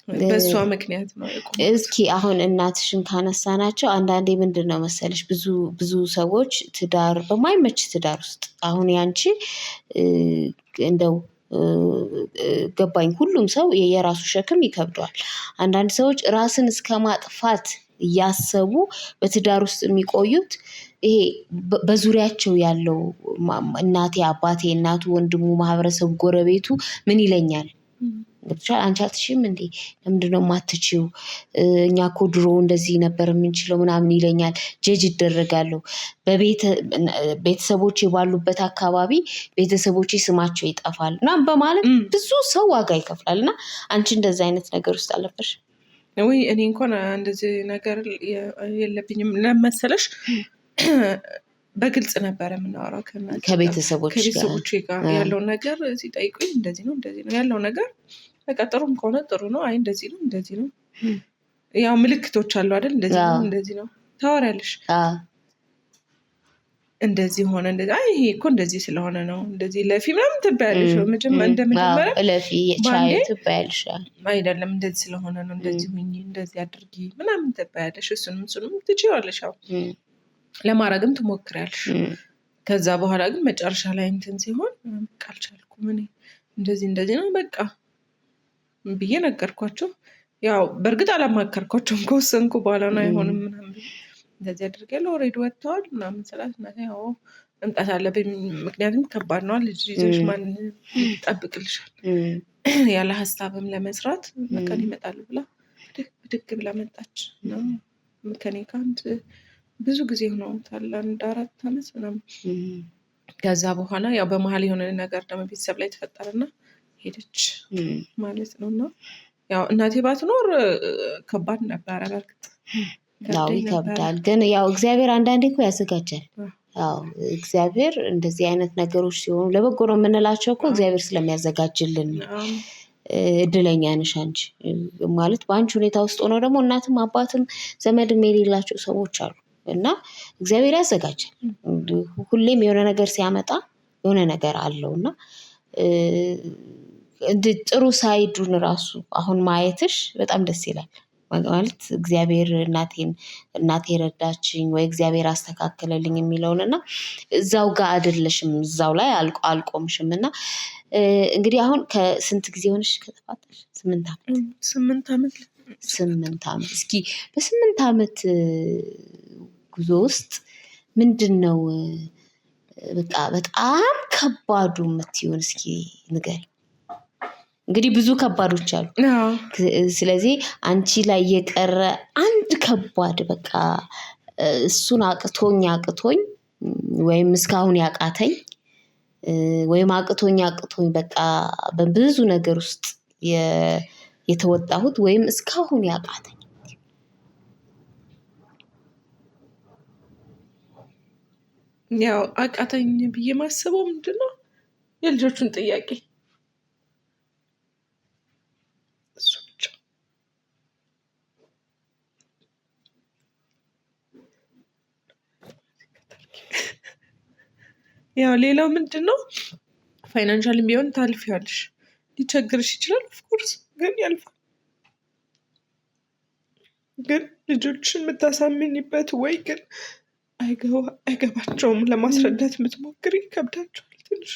በእሷ ምክንያት ነው የቆምኩት። እስኪ አሁን እናትሽን ካነሳናቸው አንዳንዴ ምንድን ነው መሰለሽ ብዙ ሰዎች ትዳር በማይመች ትዳር ውስጥ አሁን ያንቺ እንደው ገባኝ ሁሉም ሰው የራሱ ሸክም ይከብደዋል። አንዳንድ ሰዎች ራስን እስከ ማጥፋት እያሰቡ በትዳር ውስጥ የሚቆዩት ይሄ በዙሪያቸው ያለው እናቴ አባቴ እናቱ ወንድሙ ማህበረሰቡ ጎረቤቱ ምን ይለኛል አንቺ አትችይም እንዴ ለምንድነው የማትችይው እኛ እኮ ድሮ እንደዚህ ነበር የምንችለው ምናምን ይለኛል ጀጅ ይደረጋለሁ ቤተሰቦቼ ባሉበት አካባቢ ቤተሰቦቼ ስማቸው ይጠፋል እና በማለት ብዙ ሰው ዋጋ ይከፍላል እና አንቺ እንደዛ አይነት ነገር ውስጥ አለፈሽ ወይ እኔ እንኳን እንደዚህ ነገር የለብኝም ለመሰለሽ በግልጽ ነበር የምናወራው ከቤተሰቦቼ ጋር ያለውን ነገር ሲጠይቁኝ እንደዚህ ነው ያለው ነገር በቃ ጥሩም ከሆነ ጥሩ ነው አይ እንደዚህ ነው ያው ምልክቶች አሉ አይደል እንደዚህ ነው ታወሪያለሽ እንደዚህ ሆነ እንደዚህ አይ ይሄ እኮ እንደዚህ ስለሆነ ነው እንደዚህ ለፊ ምናምን ትባያለሽ እንደመጀመሪያ ለፊ ቻይ ትባያለሽ አይደለም እንደዚህ ስለሆነ ነው እንደዚህ ሁኚ እንደዚህ አድርጊ ምናምን ትባያለሽ እሱንም ትችያለሽ ያው ለማድረግም ትሞክሪያለሽ ከዛ በኋላ ግን መጨረሻ ላይ እንትን ሲሆን ካልቻልኩም እኔ እንደዚህ ነው በቃ ብዬ ነገርኳቸው ያው በእርግጥ አላማከርኳቸውም ከወሰንኩ በኋላ ነው አይሆንም ምናምን እንደዚህ አድርጌያለሁ ኦልሬዲ ወጥተዋል ምናምን ስላት እናቴ ያው መምጣት አለብኝ ምክንያቱም ከባድ ነው ልጅ ይዘሽ ማን ይጠብቅልሻል ያለ ሀሳብም ለመስራት መቀን ይመጣሉ ብላ ብድግ ብላ መጣች ነው ከኔ ከአንድ ብዙ ጊዜ ሆኖታል 4 ዓመት ምናምን ከዛ በኋላ ያው በመሀል የሆነ ነገር ደግሞ ቤተሰብ ላይ ተፈጠረና ሄደች ማለት ነው እና ያው እናቴ ባትኖር ከባድ ነበረ በርግጥ ያው ይከብዳል ግን ያው እግዚአብሔር አንዳንዴ እኮ ያዘጋጃል ያው እግዚአብሔር እንደዚህ አይነት ነገሮች ሲሆኑ ለበጎ ነው የምንላቸው እኮ እግዚአብሔር ስለሚያዘጋጅልን እድለኛ ነሽ አንቺ ማለት በአንቺ ሁኔታ ውስጥ ሆኖ ደግሞ እናትም አባትም ዘመድም የሌላቸው ሰዎች አሉ እና እግዚአብሔር ያዘጋጃል ሁሌም የሆነ ነገር ሲያመጣ የሆነ ነገር አለው እና ጥሩ ሳይዱን ራሱ አሁን ማየትሽ በጣም ደስ ይላል ማለት እግዚአብሔር እናቴ ረዳችኝ ወይ እግዚአብሔር አስተካከለልኝ የሚለውን እና እዛው ጋር አይደለሽም እዛው ላይ አልቆምሽም እና እንግዲህ አሁን ከስንት ጊዜ ሆነሽ ከተፋታሽ 8 ዓመት እስኪ በ8 ዓመት ጉዞ ውስጥ ምንድነው በቃ በጣም ከባዱ የምትይውን እስኪ ንገሪ እንግዲህ ብዙ ከባዶች አሉ ስለዚህ አንቺ ላይ የቀረ አንድ ከባድ በቃ እሱን አቅቶኝ ወይም እስካሁን ያቃተኝ ወይም አቅቶኝ በቃ በብዙ ነገር ውስጥ የተወጣሁት ወይም እስካሁን ያቃተኝ ያው አቃተኝ ብዬ ማስበው ምንድነው የልጆቹን ጥያቄ ያው ሌላው ምንድነው ፋይናንሻል ቢሆን ታልፊያለሽ ሊቸግርሽ ይችላል ኦፍኮርስ ግን ያልፋል ግን ልጆችን የምታሳምኝበት ወይ ግን አይገባቸውም ለማስረዳት የምትሞክሪ ይከብዳቸዋል ትንሽ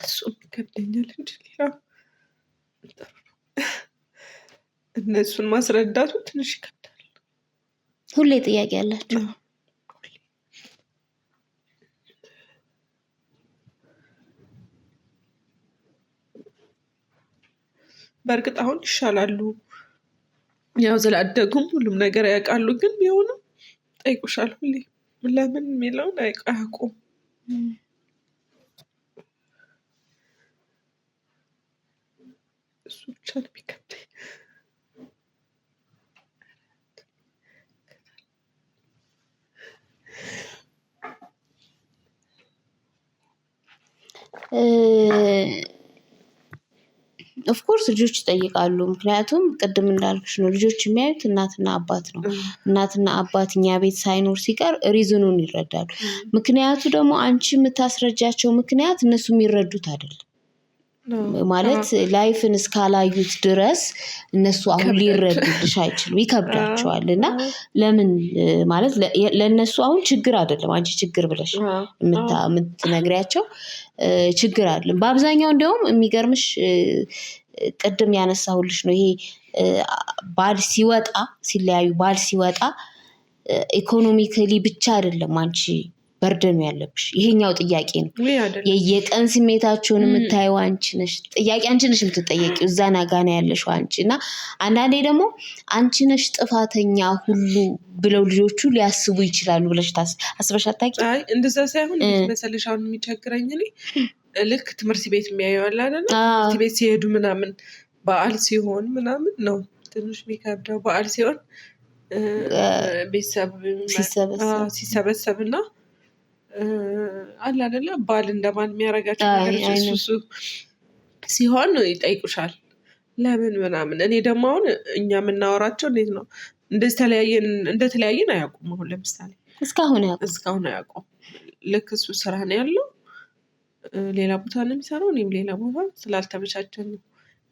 እሱም ይከብደኛል እንጂ ሌላው እነሱን ማስረዳቱ ትንሽ ይከብዳል ሁሌ ጥያቄ ያላቸው በእርግጥ አሁን ይሻላሉ ያው ስላደጉም ሁሉም ነገር ያውቃሉ ግን ቢሆንም ጠይቁሻል ሁሌ ለምን የሚለውን አያውቁም እሱ ብቻ ነው የሚከብደኝ ኦፍኮርስ ልጆች ይጠይቃሉ ምክንያቱም ቅድም እንዳልኩሽ ነው ልጆች የሚያዩት እናትና አባት ነው እናትና አባት እኛ ቤት ሳይኖር ሲቀር ሪዝኑን ይረዳሉ ምክንያቱ ደግሞ አንቺ የምታስረጃቸው ምክንያት እነሱ የሚረዱት አይደለም ማለት ላይፍን እስካላዩት ድረስ እነሱ አሁን ሊረዱልሽ አይችሉም፣ ይከብዳቸዋል። እና ለምን ማለት ለእነሱ አሁን ችግር አይደለም አንቺ ችግር ብለሽ የምትነግሪያቸው ችግር አይደለም። በአብዛኛው እንዲያውም የሚገርምሽ ቅድም ያነሳሁልሽ ነው ይሄ ባል ሲወጣ ሲለያዩ ባል ሲወጣ ኢኮኖሚካሊ ብቻ አይደለም አንቺ በርደኑ ያለብሽ፣ ይሄኛው ጥያቄ ነው። የየቀን ስሜታቸውን የምታየው አንቺ ነሽ፣ ጥያቄ አንቺ ነሽ የምትጠየቂው፣ እዛ ናጋና ያለሽው አንቺ። እና አንዳንዴ ደግሞ አንቺ ነሽ ጥፋተኛ ሁሉ ብለው ልጆቹ ሊያስቡ ይችላሉ ብለሽ አስበሽ አታውቂም? አይ እንደዛ ሳይሆን መሰለሽ አሁን የሚቸግረኝ እኔ ልክ ትምህርት ቤት የሚያየዋል አይደል? ትምህርት ቤት ሲሄዱ ምናምን በዓል ሲሆን ምናምን ነው ትንሽ የሚከብደው። በዓል ሲሆን ቤተሰብ ሲሰበሰብና አለ አይደለ ባል እንደማን የሚያደርጋቸው ነገሮች እሱ ሲሆን ይጠይቁሻል ለምን ምናምን። እኔ ደግሞ አሁን እኛ የምናወራቸው እንዴት ነው እንደተለያየን አያውቁም። አሁን ለምሳሌ እስካሁን አያውቁም። ልክ እሱ ስራ ነው ያለው ሌላ ቦታ ነው የሚሰራው፣ እኔም ሌላ ቦታ ስላልተመቻቸን ነው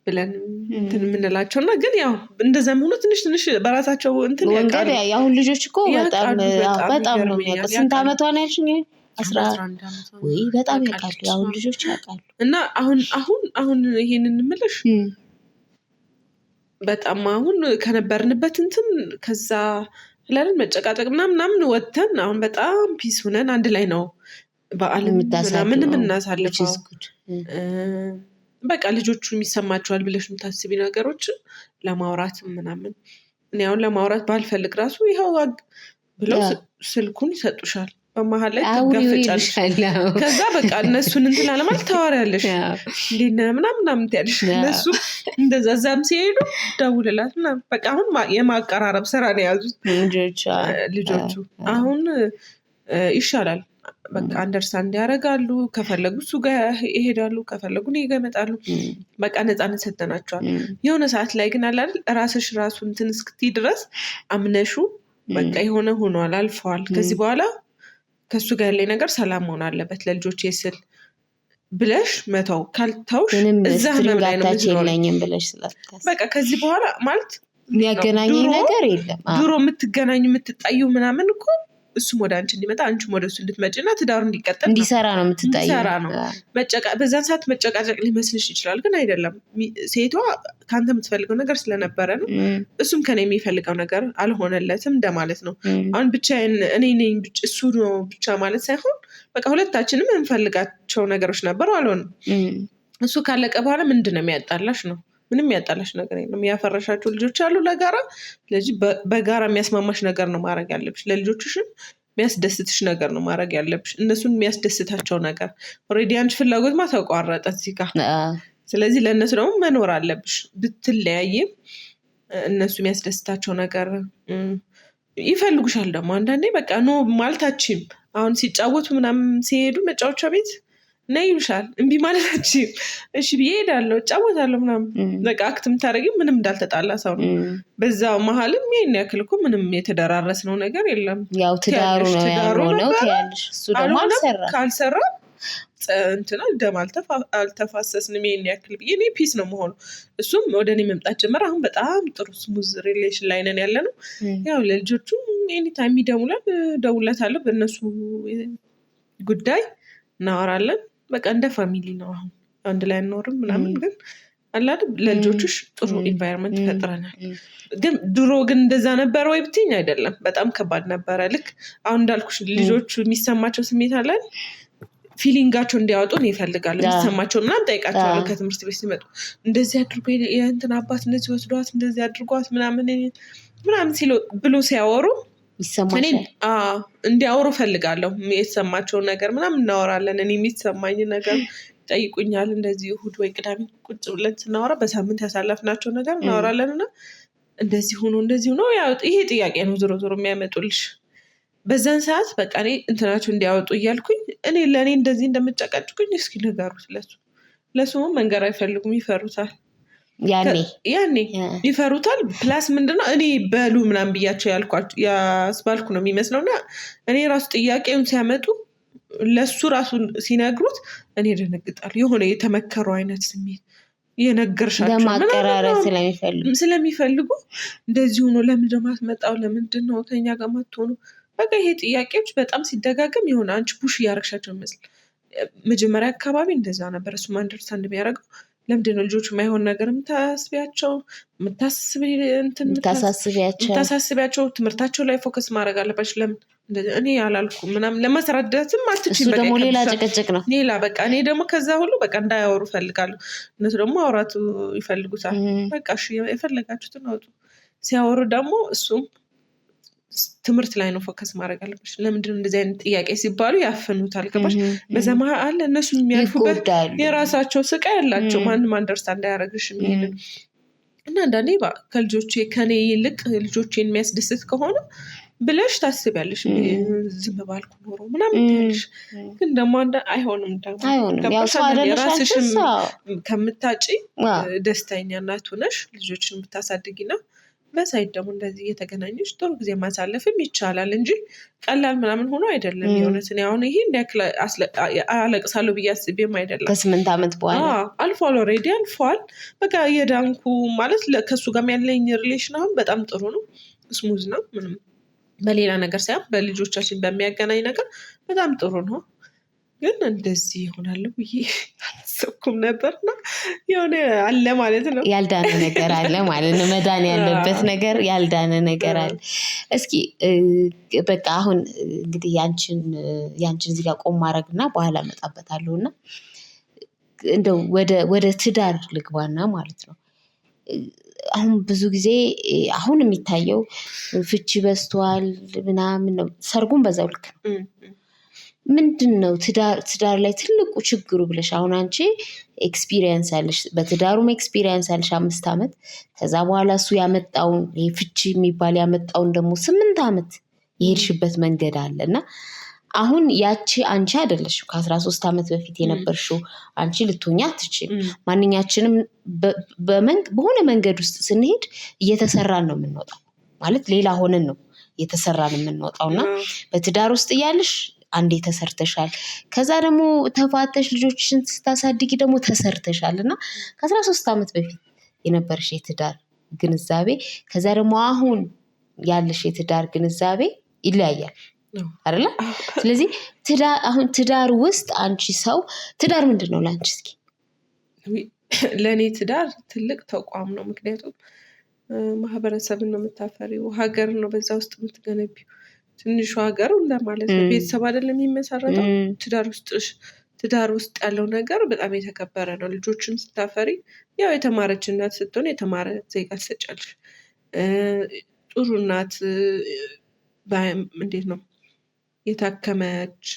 ብለን እንትን የምንላቸው እና ግን ያው እንደዛም ሆኖ ትንሽ በራሳቸው እንትን ያውቃሉ። ያሁን ልጆች እኮ በጣም ነው የሚያውቁት። ስንት አመቷ ነው ያልሽኝ? 11 ወይ በጣም ያውቃሉ። ያሁን ልጆች ያውቃሉ። እና አሁን ይሄንን የምልሽ በጣም አሁን ከነበርንበት እንትን ከዛ ለምን መጨቃጨቅ ምናምን ወጥተን አሁን በጣም ፒስ ሆነን አንድ ላይ ነው በዓል ምንም እናሳልፈው። በቃ ልጆቹ የሚሰማቸዋል ብለሽ የምታስቢ ነገሮችን ለማውራት ምናምን እኔ አሁን ለማውራት ባልፈልግ ራሱ ይኸው ብለው ስልኩን ይሰጡሻል፣ በመሀል ላይ ትጋፈጫለሽ። ከዛ በቃ እነሱን እንትን አለማለት ታወሪያለሽ እንዴት ምናምን ትያለሽ። እነሱ እንደዛ እዛም ሲሄዱ ደውልላት ምናምን በቃ አሁን የማቀራረብ ስራ ነው የያዙት ልጆቹ። አሁን ይሻላል በቃ አንደርስታንድ ያደርጋሉ። ከፈለጉ እሱ ጋር ይሄዳሉ፣ ከፈለጉ እኔ ጋር ይመጣሉ። በቃ ነፃነት ሰጥተናቸዋል። የሆነ ሰዓት ላይ ግን አለ አይደል ራስሽ ራሱ እንትን እስክትይ ድረስ አምነሹ በቃ የሆነ ሆኗል አልፈዋል፣ ከዚህ በኋላ ከሱ ጋር ያለኝ ነገር ሰላም መሆን አለበት ለልጆቼ ስል ብለሽ መተው ካልተውሽ እዛ ህመም ላይ ነው የምትኖሪው። በቃ ከዚህ በኋላ ማለት የሚያገናኝ ነገር የለም። ድሮ የምትገናኙ የምትጣዩ ምናምን እኮ እሱም ወደ አንቺ እንዲመጣ አንቺም ወደ እሱ እንድትመጪና ትዳሩ እንዲቀጥል እንዲሰራ ነው የምትጣየው። በዛን ሰዓት መጨቃጨቅ ሊመስልሽ ይችላል፣ ግን አይደለም። ሴቷ ከአንተ የምትፈልገው ነገር ስለነበረ ነው፣ እሱም ከኔ የሚፈልገው ነገር አልሆነለትም እንደማለት ነው። አሁን ብቻዬን እኔ ነኝ እሱ ነው ብቻ ማለት ሳይሆን በቃ ሁለታችንም የምንፈልጋቸው ነገሮች ነበሩ፣ አልሆንም። እሱ ካለቀ በኋላ ምንድን ነው የሚያጣላሽ ነው? ምንም ያጣላሽ ነገር የለም። ያፈረሻቸው ልጆች አሉ ለጋራ። ስለዚህ በጋራ የሚያስማማሽ ነገር ነው ማድረግ ያለብሽ። ለልጆችሽም የሚያስደስትሽ ነገር ነው ማድረግ ያለብሽ። እነሱን የሚያስደስታቸው ነገር ኦልሬዲ አንቺ ፍላጎት ተቋረጠ እዚህ ጋር። ስለዚህ ለእነሱ ደግሞ መኖር አለብሽ። ብትለያይም እነሱ የሚያስደስታቸው ነገር ይፈልጉሻል። ደግሞ አንዳንዴ በቃ ኖ ማለታችም አሁን ሲጫወቱ ምናምን ሲሄዱ መጫወቻ ቤት ነይ ይሉሻል፣ እምቢ ማለታችም እሺ ብዬ ሄዳለሁ እጫወታለሁ ምናምን በቃ አክት የምታደርጊ ምንም እንዳልተጣላ ሰው ነው። በዛው መሀልም ይሄን ያክል እኮ ምንም የተደራረስነው ነገር የለም። ያው ትዳሩ ነው ያልሆነው ትያለሽ። እሱ ደግሞ ካልሰራ እንትና ደም አልተፋሰስንም ይሄን ያክል ብዬ እኔ ፒስ ነው መሆኑ። እሱም ወደ እኔ መምጣት ጀመረ። አሁን በጣም ጥሩ ስሙዝ ሪሌሽን ላይ ነን ያለ ነው። ያው ለልጆቹም ኤኒታይም ይደውላል፣ እደውልለታለሁ። በእነሱ ጉዳይ እናወራለን። በቃ እንደ ፋሚሊ ነው። አሁን አንድ ላይ አንኖርም ምናምን፣ ግን አላድ ለልጆችሽ ጥሩ ኢንቫይሮንመንት ፈጥረናል። ግን ድሮ ግን እንደዛ ነበረ ወይ ብትይኝ አይደለም፣ በጣም ከባድ ነበረ። ልክ አሁን እንዳልኩሽ ልጆቹ የሚሰማቸው ስሜት አለን፣ ፊሊንጋቸው እንዲያወጡ ነው ይፈልጋሉ። የሚሰማቸው ምናምን ጠይቃቸዋለሁ ከትምህርት ቤት ሲመጡ፣ እንደዚህ አድርጎ የእንትን አባት እንደዚህ ወስዷት እንደዚህ አድርጓት ምናምን ብሎ ሲያወሩ እንዲያወሩ ፈልጋለሁ። የተሰማቸውን ነገር ምናምን እናወራለን። እኔ የሚሰማኝ ነገር ጠይቁኛል። እንደዚህ እሑድ ወይ ቅዳሜ ቁጭ ብለን ስናወራ በሳምንት ያሳለፍናቸው ነገር እናወራለን። እና እንደዚህ ሆኖ እንደዚህ ሆኖ ይሄ ጥያቄ ነው ዞሮ ዞሮ የሚያመጡልሽ። በዛን ሰዓት በቃ እኔ እንትናቸው እንዲያወጡ እያልኩኝ እኔ ለእኔ እንደዚህ እንደምጨቀጭቁኝ እስኪ ንገሩት። ለሱ መንገር አይፈልጉም፣ ይፈሩታል። ያኔ ይፈሩታል። ፕላስ ምንድነው እኔ በሉ ምናምን ብያቸው ያስባልኩ ነው የሚመስለው። እና እኔ ራሱ ጥያቄውን ሲያመጡ ለሱ ራሱን ሲነግሩት እኔ ደነግጣለሁ። የሆነ የተመከሩ አይነት ስሜት የነገርሻቸው ለማቀራረብ ስለሚፈልጉ እንደዚህ ሆኖ ለምንድን ነው የማትመጣው? ለምንድን ነው ከኛ ጋር ማትሆኑ? በቃ ይሄ ጥያቄዎች በጣም ሲደጋገም የሆነ አንቺ ፑሽ እያረግሻቸው ይመስል። መጀመሪያ አካባቢ እንደዛ ነበር እሱም አንደርስታንድ የሚያደርገው። ለምንድን ነው ልጆች የማይሆን ነገር የምታሳስቢያቸው? ትምህርታቸው ላይ ፎከስ ማድረግ አለባቸው። ለምን እኔ አላልኩም ምናምን ለማስረዳትም አትችይም። ደግሞ ሌላ ጭቅጭቅ ነው። በቃ እኔ ደግሞ ከዛ ሁሉ በቃ እንዳያወሩ እፈልጋለሁ። እነሱ ደግሞ አውራቱ ይፈልጉታል። በቃ እሺ የፈለጋችሁትን አውጡ። ሲያወሩ ደግሞ እሱም ትምህርት ላይ ነው ፎከስ ማድረግ አለባች። ለምንድነው እንደዚህ አይነት ጥያቄ ሲባሉ ያፍኑታል። ገባሽ? በዛ መሀል እነሱ የሚያልፉበት የራሳቸው ስቃይ ያላቸው ማንም አንደርስታንድ አያደርግሽም ይሄንን። እና አንዳንዴ ከኔ ይልቅ ልጆቼን የሚያስደስት ከሆነ ብለሽ ታስቢያለሽ። ዝም ባልኩ ኖሮ ምናምን ትያለሽ። ግን ደግሞ አይሆንም። ራስሽም ከምታጪ ደስተኛ እናት ሆነሽ ልጆችን ብታሳድጊና በሳይድ ደግሞ እንደዚህ እየተገናኘች ጥሩ ጊዜ ማሳለፍም ይቻላል እንጂ ቀላል ምናምን ሆኖ አይደለም። የሆነት እኔ አሁን ይሄ አለቅሳለሁ ብዬ አስቤም አይደለም። ከ8 ዓመት በኋላ አልፏል፣ ኦልሬዲ አልፏል። በቃ የዳንኩ ማለት ከሱ ጋር ያለኝ ሪሌሽን አሁን በጣም ጥሩ ነው፣ ስሙዝ ነው። ምንም በሌላ ነገር ሳይሆን በልጆቻችን በሚያገናኝ ነገር በጣም ጥሩ ነው። ግን እንደዚህ ይሆናል ብዬ አልሰብኩም ነበርና የሆነ አለ ማለት ነው። ያልዳነ ነገር አለ ማለት ነው። መዳን ያለበት ነገር ያልዳነ ነገር አለ። እስኪ በቃ አሁን እንግዲህ ያንቺን እዚህ ጋር ቆም ማድረግና በኋላ እመጣበታለሁ እና እንደው ወደ ትዳር ልግባና ማለት ነው። አሁን ብዙ ጊዜ አሁን የሚታየው ፍቺ በዝቷል ምናምን ነው። ሰርጉም በዛው ልክ ነው። ምንድን ነው ትዳር ላይ ትልቁ ችግሩ ብለሽ አሁን አንቺ ኤክስፒሪየንስ ያለሽ በትዳሩም ኤክስፒሪየንስ ያለሽ 5 ዓመት ከዛ በኋላ እሱ ያመጣውን ይሄ ፍቺ የሚባል ያመጣውን ደግሞ 8 ዓመት የሄድሽበት መንገድ አለ እና አሁን ያቺ አንቺ አይደለሽም። ከ13 ዓመት በፊት የነበርሽው አንቺ ልትሆኛ አትችይም። ማንኛችንም በሆነ መንገድ ውስጥ ስንሄድ እየተሰራን ነው የምንወጣው። ማለት ሌላ ሆነን ነው እየተሰራን የምንወጣው እና በትዳር ውስጥ እያለሽ አንዴ ተሰርተሻል። ከዛ ደግሞ ተፋተሽ ልጆችሽን ስታሳድጊ ደግሞ ተሰርተሻል እና ከ13 ዓመት በፊት የነበርሽ የትዳር ግንዛቤ ከዛ ደግሞ አሁን ያለሽ የትዳር ግንዛቤ ይለያያል አይደለ? ስለዚህ አሁን ትዳር ውስጥ አንቺ ሰው ትዳር ምንድን ነው ለአንቺ? እስኪ ለእኔ ትዳር ትልቅ ተቋም ነው። ምክንያቱም ማህበረሰብን ነው የምታፈሪው፣ ሀገር ነው በዛ ውስጥ የምትገነቢው። ትንሹ ሀገር እንደማለት ነው። ቤተሰብ አይደለም የሚመሰረተው። ትዳር ውስጥ ያለው ነገር በጣም የተከበረ ነው። ልጆችን ስታፈሪ ያው የተማረች እናት ስትሆን የተማረ ዜጋ ትሰጫለሽ። ጥሩ እናት እንዴት ነው የታከመች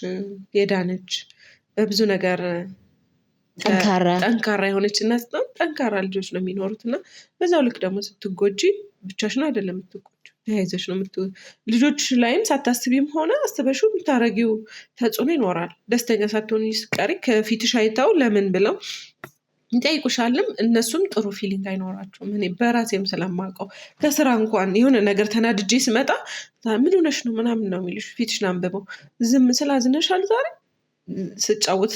የዳነች በብዙ ነገር ጠንካራ የሆነች እናት ስትሆን ጠንካራ ልጆች ነው የሚኖሩት እና በዛው ልክ ደግሞ ስትጎጂ ብቻሽን አይደለም የምትጎጂው፣ ተያይዘሽ ነው ልጆች ላይም ሳታስቢም ሆነ አስበሽው የምታረጊው ተጽዕኖ ይኖራል። ደስተኛ ሳትሆኚ ስትቀሪ ከፊትሽ አይተው ለምን ብለው ይጠይቁሻልም። እነሱም ጥሩ ፊሊንግ አይኖራቸውም። እኔ በራሴም ስለማውቀው ከስራ እንኳን የሆነ ነገር ተናድጄ ስመጣ ምን ሆነሽ ነው ምናምን ነው የሚሉሽ። ፊትሽን አንብበው ዝም ስላዝነሻል ዛሬ ስጫወት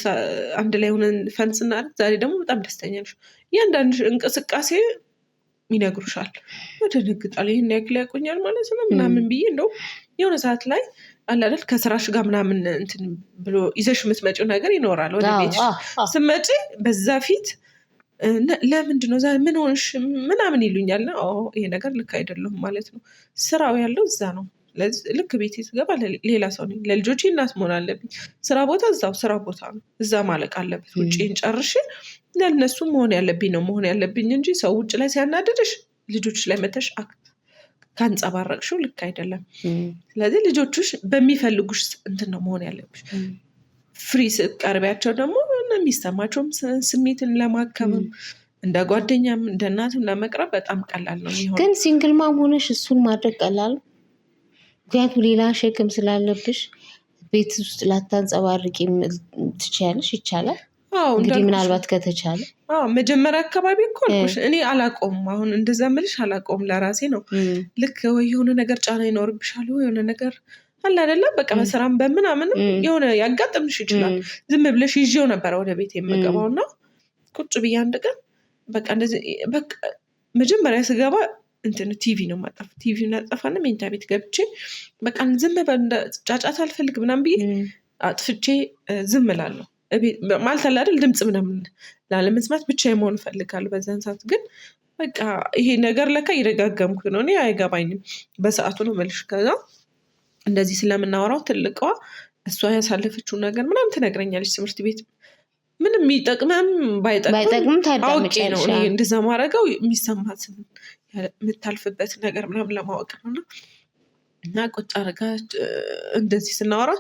አንድ ላይ ሆነን ፈን ስናደርግ ዛሬ ደግሞ በጣም ደስተኛ ነሽ። እያንዳንድ እንቅስቃሴ ይነግሩሻል። ደነግጣለሁ። ይሄን ያክል ያውቁኛል ማለት ነው ምናምን ብዬ እንደው የሆነ ሰዓት ላይ አለ አይደል ከስራሽ ጋር ምናምን እንትን ብሎ ይዘሽ የምትመጪው ነገር ይኖራል። ወደ ቤትሽ ስትመጪ በዛ ፊት ለምንድን ነው ዛሬ ምን ሆንሽ ምናምን ይሉኛል። ይሄ ነገር ልክ አይደለም ማለት ነው። ስራው ያለው እዛ ነው። ልክ ቤቴ ስገባ ሌላ ሰው ነኝ። ለልጆቼ እናት መሆን አለብኝ። ስራ ቦታ እዛው ስራ ቦታ ነው። እዛ ማለቅ አለበት። ውጭን ጨርሼ ለእነሱ መሆን ያለብኝ እንጂ ሰው ውጭ ላይ ሲያናድድሽ ልጆች ላይ መተሽ ካንጸባረቅሽው ልክ አይደለም። ስለዚህ ልጆቹሽ በሚፈልጉሽ እንትን ነው መሆን ያለብሽ። ፍሪ ስትቀርቢያቸው ደግሞ የሚሰማቸውም ስሜትን ለማከምም እንደ ጓደኛም እንደ እናትም ለመቅረብ በጣም ቀላል ነው የሚሆነው። ግን ሲንግል ማም ሆነሽ እሱን ማድረግ ቀላል ነው። ምክንያቱም ሌላ ሸክም ስላለብሽ ቤት ውስጥ ላታንጸባርቂ ትችያለሽ። ይቻላል እንግዲህ ምናልባት ከተቻለ መጀመሪያ አካባቢ እኮ አልኩሽ እኔ አላውቀውም። አሁን እንደዛ ምልሽ አላውቀውም ለራሴ ነው። ልክ ወይ የሆነ ነገር ጫና ይኖርብሻል ወይ የሆነ ነገር አለ አይደለም በቃ በስራም በምናምንም የሆነ ያጋጥምሽ ይችላል። ዝም ብለሽ ይዤው ነበረ ወደ ቤት የምገባው እና ቁጭ ብዬ አንድ ቀን በቃ እንደዚህ በቃ መጀመሪያ ስገባ እንትን ቲቪ ነው ማጠፋ ቲቪ እናጠፋና መኝታ ቤት ገብቼ በቃ ዝም ጫጫታ አልፈልግ ምናምን ብዬ አጥፍቼ ዝም እላለሁ። ማለት አለ አይደል ድምጽ ምናምን ላለመስማት ብቻዬን መሆን እፈልጋለሁ። በዛን ሰዓት ግን በቃ ይሄ ነገር ለካ እየደጋገምኩ ነው እኔ አይገባኝም። በሰዓቱ ነው የምልሽ። ከዛ እንደዚህ ስለምናወራው ትልቋ እሷ ያሳለፈችውን ነገር ምናምን ትነግረኛለች። ትምህርት ቤት ምንም የሚጠቅምም ባይጠቅምም አውቄ ነው እኔ እንደዛ ማድረገው የሚሰማትን የምታልፍበት ነገር ምናምን ለማወቅ ነው። እና ቁጭ አድርጋ እንደዚህ ስናወራ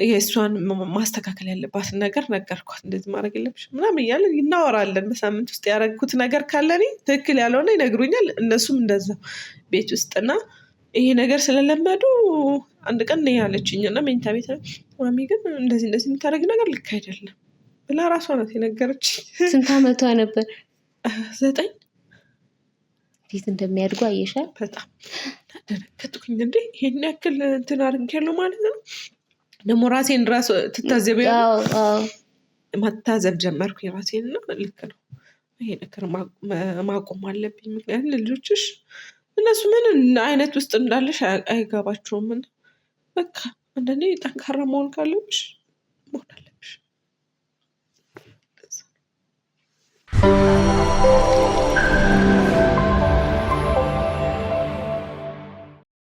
የእሷን ማስተካከል ያለባትን ነገር ነገርኳት። እንደዚህ ማድረግ የለብሽም ምናምን እያለን እናወራለን። በሳምንት ውስጥ ያደረግኩት ነገር ካለ እኔ ትክክል ያልሆነ ይነግሩኛል። እነሱም እንደዛው ቤት ውስጥ እና ይሄ ነገር ስለለመዱ አንድ ቀን ነው ያለችኝ እና መኝታ ቤት ማሚ ግን እንደዚህ የምታደርጊው ነገር ልክ አይደለም ብላ ራሷ ናት የነገረችኝ። ስንት አመቷ ነበር? 9 እንዴት እንደሚያድጉ አየሻል። በጣም ደነገጥኩኝ። እንዴ ይሄን ያክል እንትን አድርጌያለሁ ማለት ነው። ደግሞ ራሴን ራሱ ማታዘብ ጀመርኩ የራሴን እና ልክ ነው ይሄ ነገር ማቆም አለብኝ። ምክንያቱም ልጆችሽ እነሱ ምን አይነት ውስጥ እንዳለሽ አይገባቸውም። በቃ አንዳንዴ ጠንካራ መሆን ካለብሽ